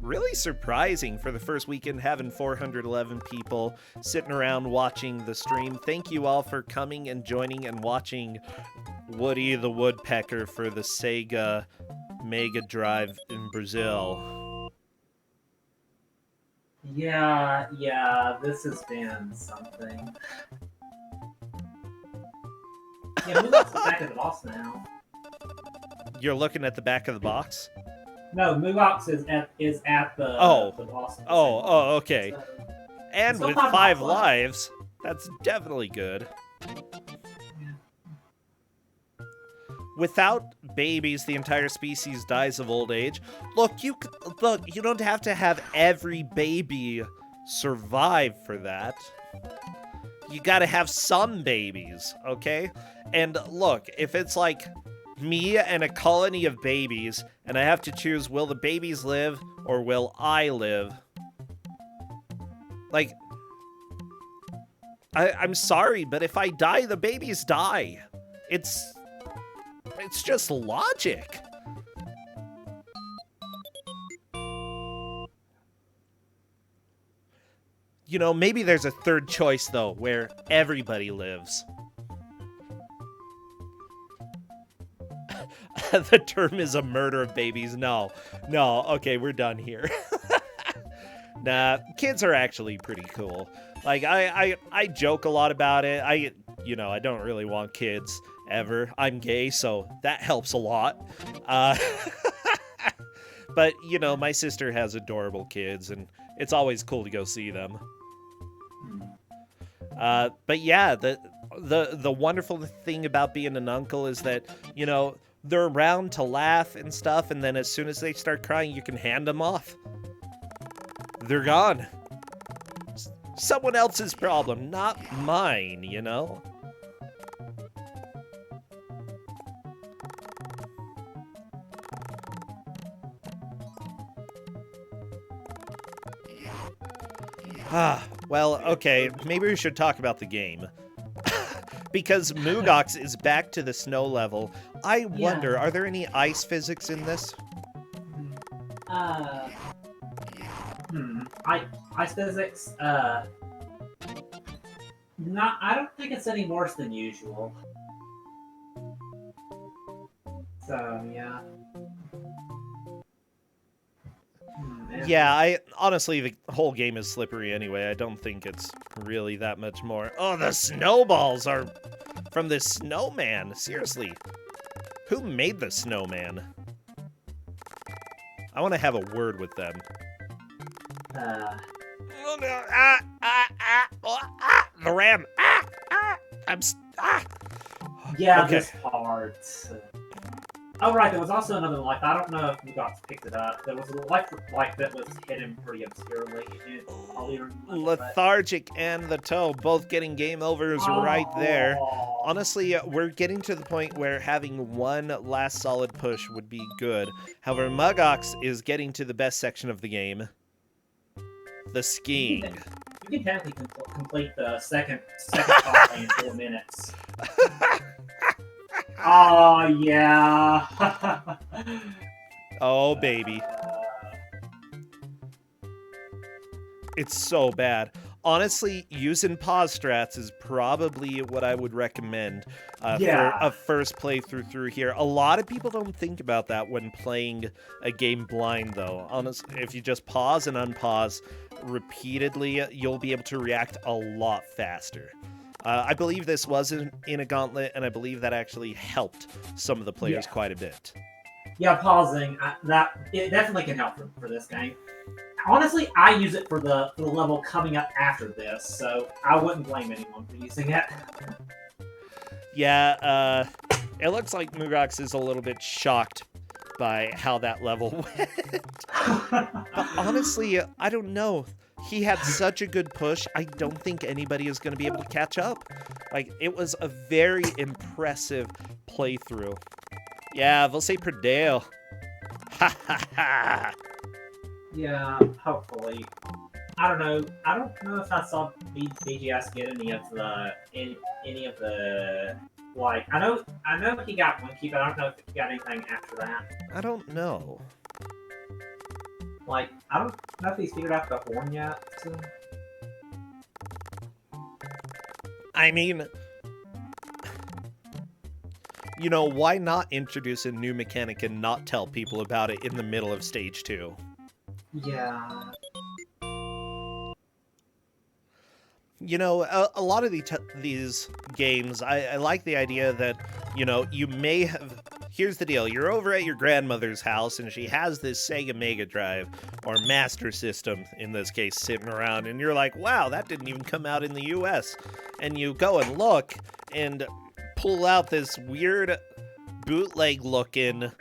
really surprising for the first weekend, having 411 people sitting around watching the stream. Thank you all for coming and joining and watching Woody the Woodpecker for the Sega Mega Drive in Brazil. Yeah, this has been something. Yeah, Mugok's back at the boss now. You're looking at the back of the box? No, Mugox is at the the boss. Okay. So, and still with 5 5 lives. lives, that's definitely good. Without babies, the entire species dies of old age. Look, you don't have to have every baby survive for that. You gotta have some babies, okay? And look, if it's like me and a colony of babies, and I have to choose, will the babies live or will I live? Like, I'm sorry, but if I die, the babies die. It's just logic. You know, maybe there's a third choice, though, where everybody lives. The term is a murder of babies. No, okay, we're done here. Nah, kids are actually pretty cool. Like, I joke a lot about it. I don't really want kids ever. I'm gay, so that helps a lot. But, my sister has adorable kids, and it's always cool to go see them. But yeah, the wonderful thing about being an uncle is that, they're around to laugh and stuff, and then as soon as they start crying, you can hand them off. They're gone. Someone else's problem, not mine, Well, okay, maybe we should talk about the game. Because Mugox is back to the snow level. I wonder, are there any ice physics in this? Ice physics, not, I don't think it's any worse than usual. So, yeah. Yeah, honestly, the whole game is slippery anyway. I don't think it's really that much more. Oh, the snowballs are from this snowman. Seriously. Who made the snowman? I want to have a word with them. The ram. Yeah, Okay. this part. Oh, right, there was also another life. I don't know if you got picked it up. There was a life that was hidden pretty obscurely. Lethargic and the toe both getting game overs right there. Honestly, we're getting to the point where having one last solid push would be good. However, Mugox is getting to the best section of the game. The skiing. You can technically complete the second part in 4 minutes. Oh, yeah. Oh, baby. It's so bad. Honestly, using pause strats is probably what I would recommend for a first playthrough through here. A lot of people don't think about that when playing a game blind, though. Honestly, if you just pause and unpause repeatedly, you'll be able to react a lot faster. I believe this was in a gauntlet, and I believe that actually helped some of the players quite a bit. Yeah, pausing, it definitely can help for this game. Honestly, I use it for the level coming up after this, so I wouldn't blame anyone for using it. Yeah, It looks like Murox is a little bit shocked by how that level went. But honestly, I don't know. He had such a good push, I don't think anybody is going to be able to catch up. Like, it was a very impressive playthrough. Yeah, você perdeu. Ha ha ha. Yeah, hopefully. I don't know. I don't know if I saw BGS get any of the like. I know he got one key, but I don't know if he got anything after that. I don't know. Like, I don't know if he's figured out the horn yet. So. I mean, you know, why not introduce a new mechanic and not tell people about it in the middle of stage 2? Yeah. You know, a lot of these games, I like the idea that, you know, you may have... Here's the deal. You're over at your grandmother's house, and she has this Sega Mega Drive, or Master System, in this case, sitting around, and you're like, wow, that didn't even come out in the US. And you go and look, and pull out this weird bootleg-looking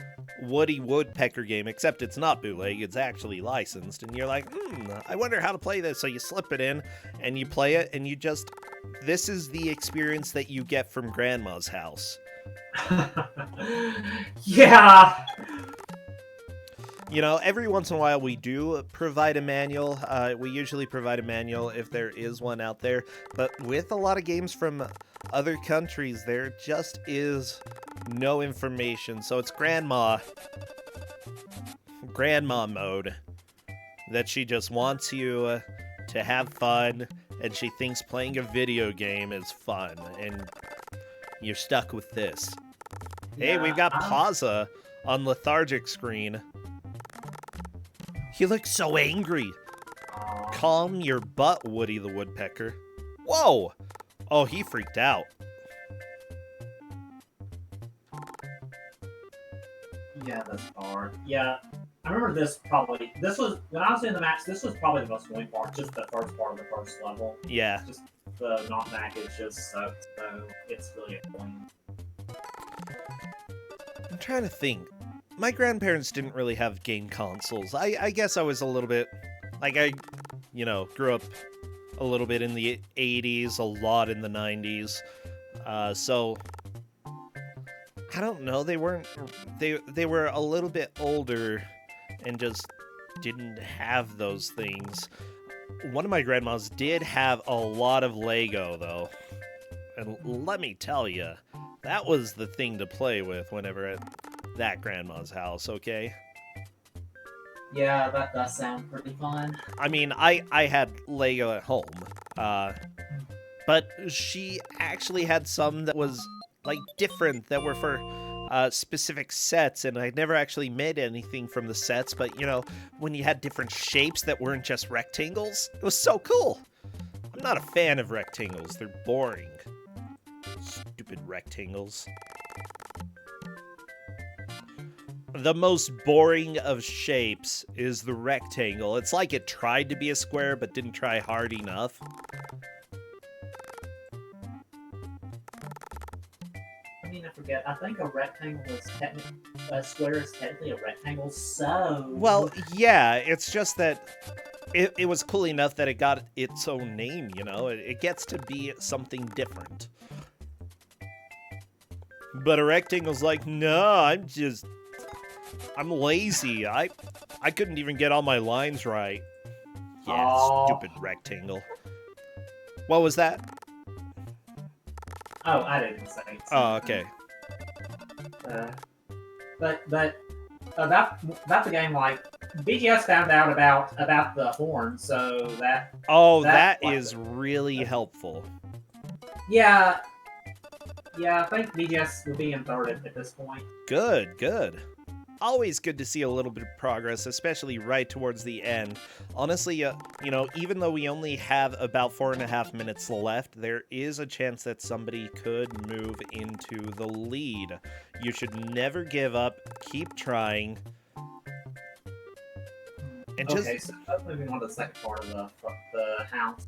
Woody Woodpecker game, except it's not bootleg, it's actually licensed, and you're like, I wonder how to play this, so you slip it in, and you play it, and you just... This is the experience that you get from Grandma's house. Yeah! You know, every once in a while we do provide a manual. We usually provide a manual if there is one out there. But with a lot of games from other countries, there just is no information. So it's grandma mode. That she just wants you to have fun, and she thinks playing a video game is fun. And you're stuck with this. Yeah, Hey, we've got Pazza on lethargic screen. He looks so angry. Calm your butt, Woody the Woodpecker. Whoa! Oh, he freaked out. Yeah, that's hard. Yeah, I remember this was, when I was doing the match, this was probably the most annoying part, just the first part of the first level. Yeah. Just the not package just sucks, so it's really annoying. I'm trying to think. My grandparents didn't really have game consoles. I guess I was a little bit... Like, I, you know, grew up a little bit in the 80s, a lot in the 90s. So... I don't know, they weren't... They were a little bit older and just didn't have those things. One of my grandmas did have a lot of Lego, though. And let me tell you, that was the thing to play with whenever at that grandma's house, okay? Yeah, that does sound pretty fun. I mean, I had Lego at home, but she actually had some that was, like, different, that were for specific sets, and I never actually made anything from the sets, but, you know, when you had different shapes that weren't just rectangles, it was so cool! I'm not a fan of rectangles, they're boring. Stupid rectangles. The most boring of shapes is the rectangle. It's like it tried to be a square, but didn't try hard enough. I mean, I forget. I think a rectangle is technically... A square is technically a rectangle, so... Well, yeah, it's just that it was cool enough that it got its own name, you know? It gets to be something different. But a rectangle's like, no, I'm lazy. I couldn't even get all my lines right. Yeah, Aww. Stupid rectangle. What was that? Oh, I didn't say it. Oh, okay. But about the game, like, BGS found out about the horn, so that... Oh, that is really helpful. Yeah, I think BGS will be in third at this point. Good, good. Always good to see a little bit of progress, especially right towards the end. Honestly, you know, even though we only have about 4.5 minutes left, there is a chance that somebody could move into the lead. You should never give up. Keep trying. And Okay, so moving on to the second part of the house.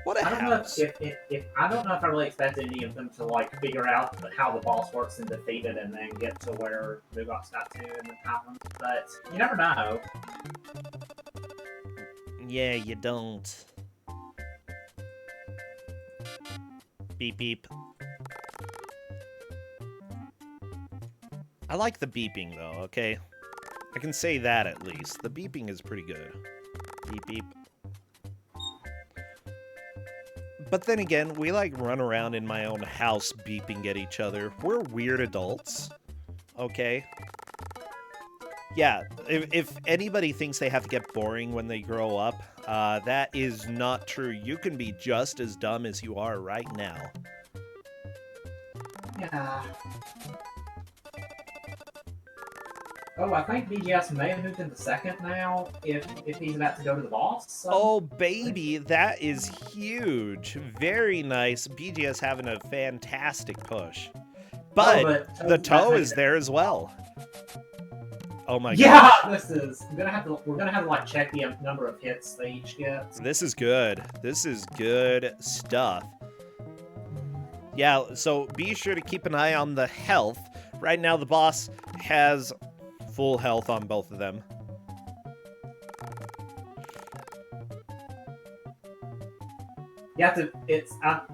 What a I don't know house. if I don't know if I really expected any of them to like figure out how the boss works and defeat it, and then get to where Mugok's got to in the mountains. But you never know. Yeah, you don't. Beep beep. I like the beeping though, okay? I can say that at least. The beeping is pretty good. Beep beep. But then again, we like run around in my own house beeping at each other. We're weird adults. Okay? Yeah, if anybody thinks they have to get boring when they grow up, that is not true. You can be just as dumb as you are right now. Yeah. Oh, I think BGS may have moved into second now. If he's about to go to the boss. So. Oh, baby, that is huge. Very nice. BGS having a fantastic push. But the toe is there as well. Oh my god. Yeah, this is. We're gonna have to like check the number of hits they each get. This is good. This is good stuff. Yeah, so be sure to keep an eye on the health. Right now, the boss has full health on both of them. You have to.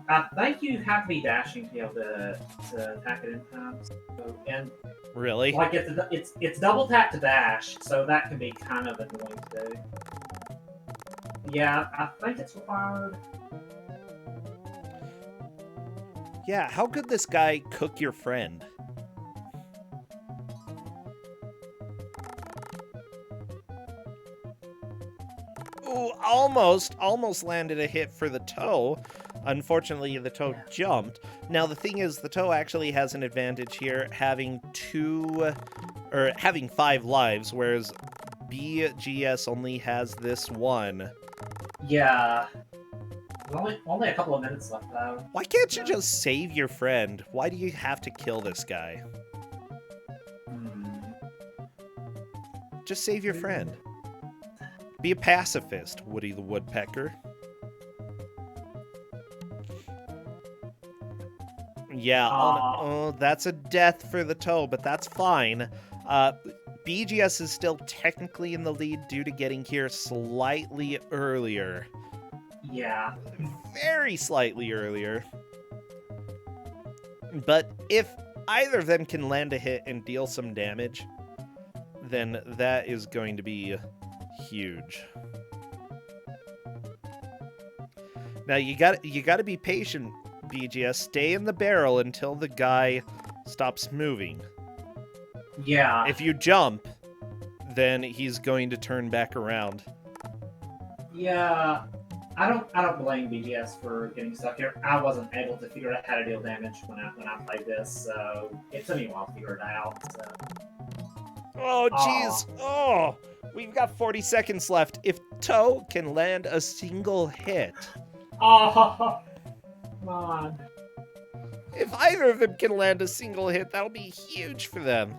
I think you have to be dashing to be able to attack it in time. So, and Really? like it's double tap to dash, so that can be kind of annoying to do. Yeah, I think it's required. Yeah, how could this guy cook your friend? Ooh, almost landed a hit for the toe. Unfortunately, the toe jumped. Now, the thing is, the toe actually has an advantage here, having 5 lives, whereas BGS only has this one. Yeah. Only a couple of minutes left, though. Why can't you just save your friend? Why do you have to kill this guy? Just save your friend. Be a pacifist, Woody the Woodpecker. Yeah, oh, that's a death for the toe, but that's fine. BGS is still technically in the lead due to getting here slightly earlier. Yeah. Very slightly earlier. But if either of them can land a hit and deal some damage, then that is going to be huge. Now you got to be patient, BGS. Stay in the barrel until the guy stops moving. Yeah. If you jump, then he's going to turn back around. Yeah. I don't blame BGS for getting stuck here. I wasn't able to figure out how to deal damage when I played this, so it took me a while to figure it out. So. Oh jeez. Oh, we've got 40 seconds left. If Toe can land a single hit. Oh, come on. If either of them can land a single hit, that'll be huge for them.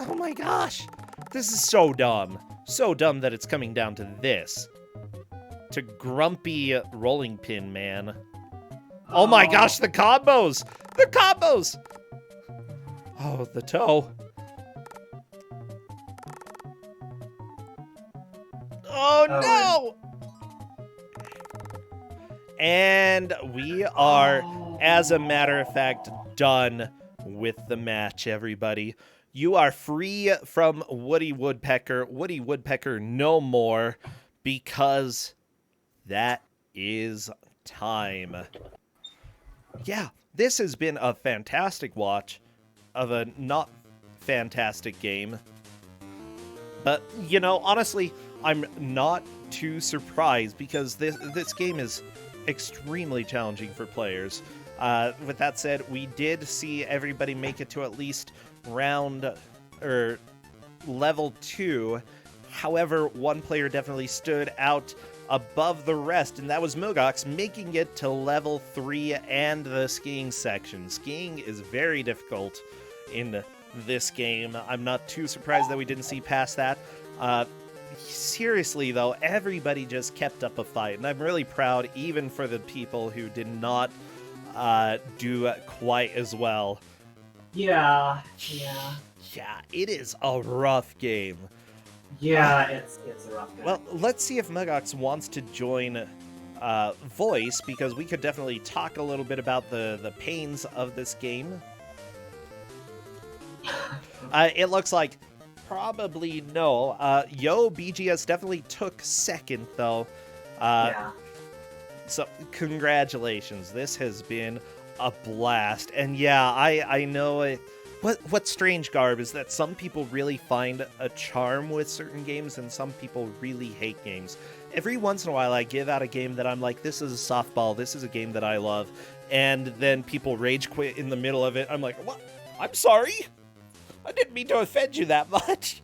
Oh my gosh. This is so dumb. So dumb that it's coming down to this. To grumpy rolling pin, man. Oh my gosh, the combos! The combos! Oh, the toe. Oh no! And we are, as a matter of fact, done with the match, everybody. You are free from Woody Woodpecker. Woody Woodpecker no more, because that is time. Yeah, this has been a fantastic watch of a not fantastic game. But, you know, honestly, I'm not too surprised because this game is extremely challenging for players. With that said, we did see everybody make it to at least level 2. However, one player definitely stood out above the rest, and that was Mugox, making it to level 3 and the skiing section. Skiing is very difficult in this game. I'm not too surprised that we didn't see past that. seriously though, everybody just kept up a fight, and I'm really proud, even for the people who did not do quite as well. Yeah. Yeah, it is a rough game. Yeah, it's a rough game. Well, let's see if Megox wants to join voice, because we could definitely talk a little bit about the pains of this game. It looks like probably no. Yo, BGS definitely took second, though. Yeah. So, congratulations. This has been a blast. And yeah, I know what's strange, Garb, is that some people really find a charm with certain games and some people really hate games. Every once in a while I give out a game that I'm like, this is a softball, this is a game that I love, and then people rage quit in the middle of it. I'm like, what? I'm sorry? I didn't mean to offend you that much.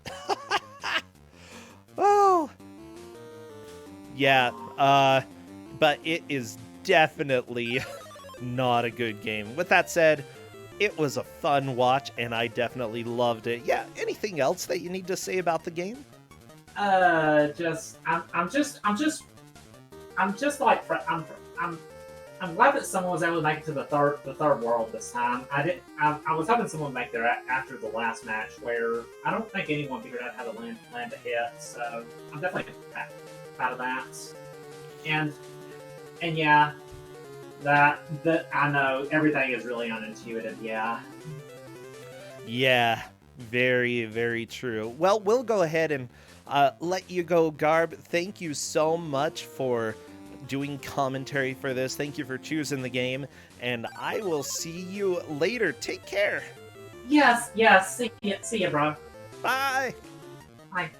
Oh. Yeah, but it is definitely not a good game. With that said, it was a fun watch, and I definitely loved it. Yeah, anything else that you need to say about the game? I'm glad that someone was able to make it to the third world this time. I was hoping someone would make there after the last match, where I don't think anyone figured out how to land a hit. So I'm definitely proud of that. And yeah, that I know everything is really unintuitive. Yeah. Yeah, very, very true. Well, we'll go ahead and let you go, Garb. Thank you so much for doing commentary for this. Thank you for choosing the game, and I will see you later. Take care. Yes. See ya, bro. Bye. Bye.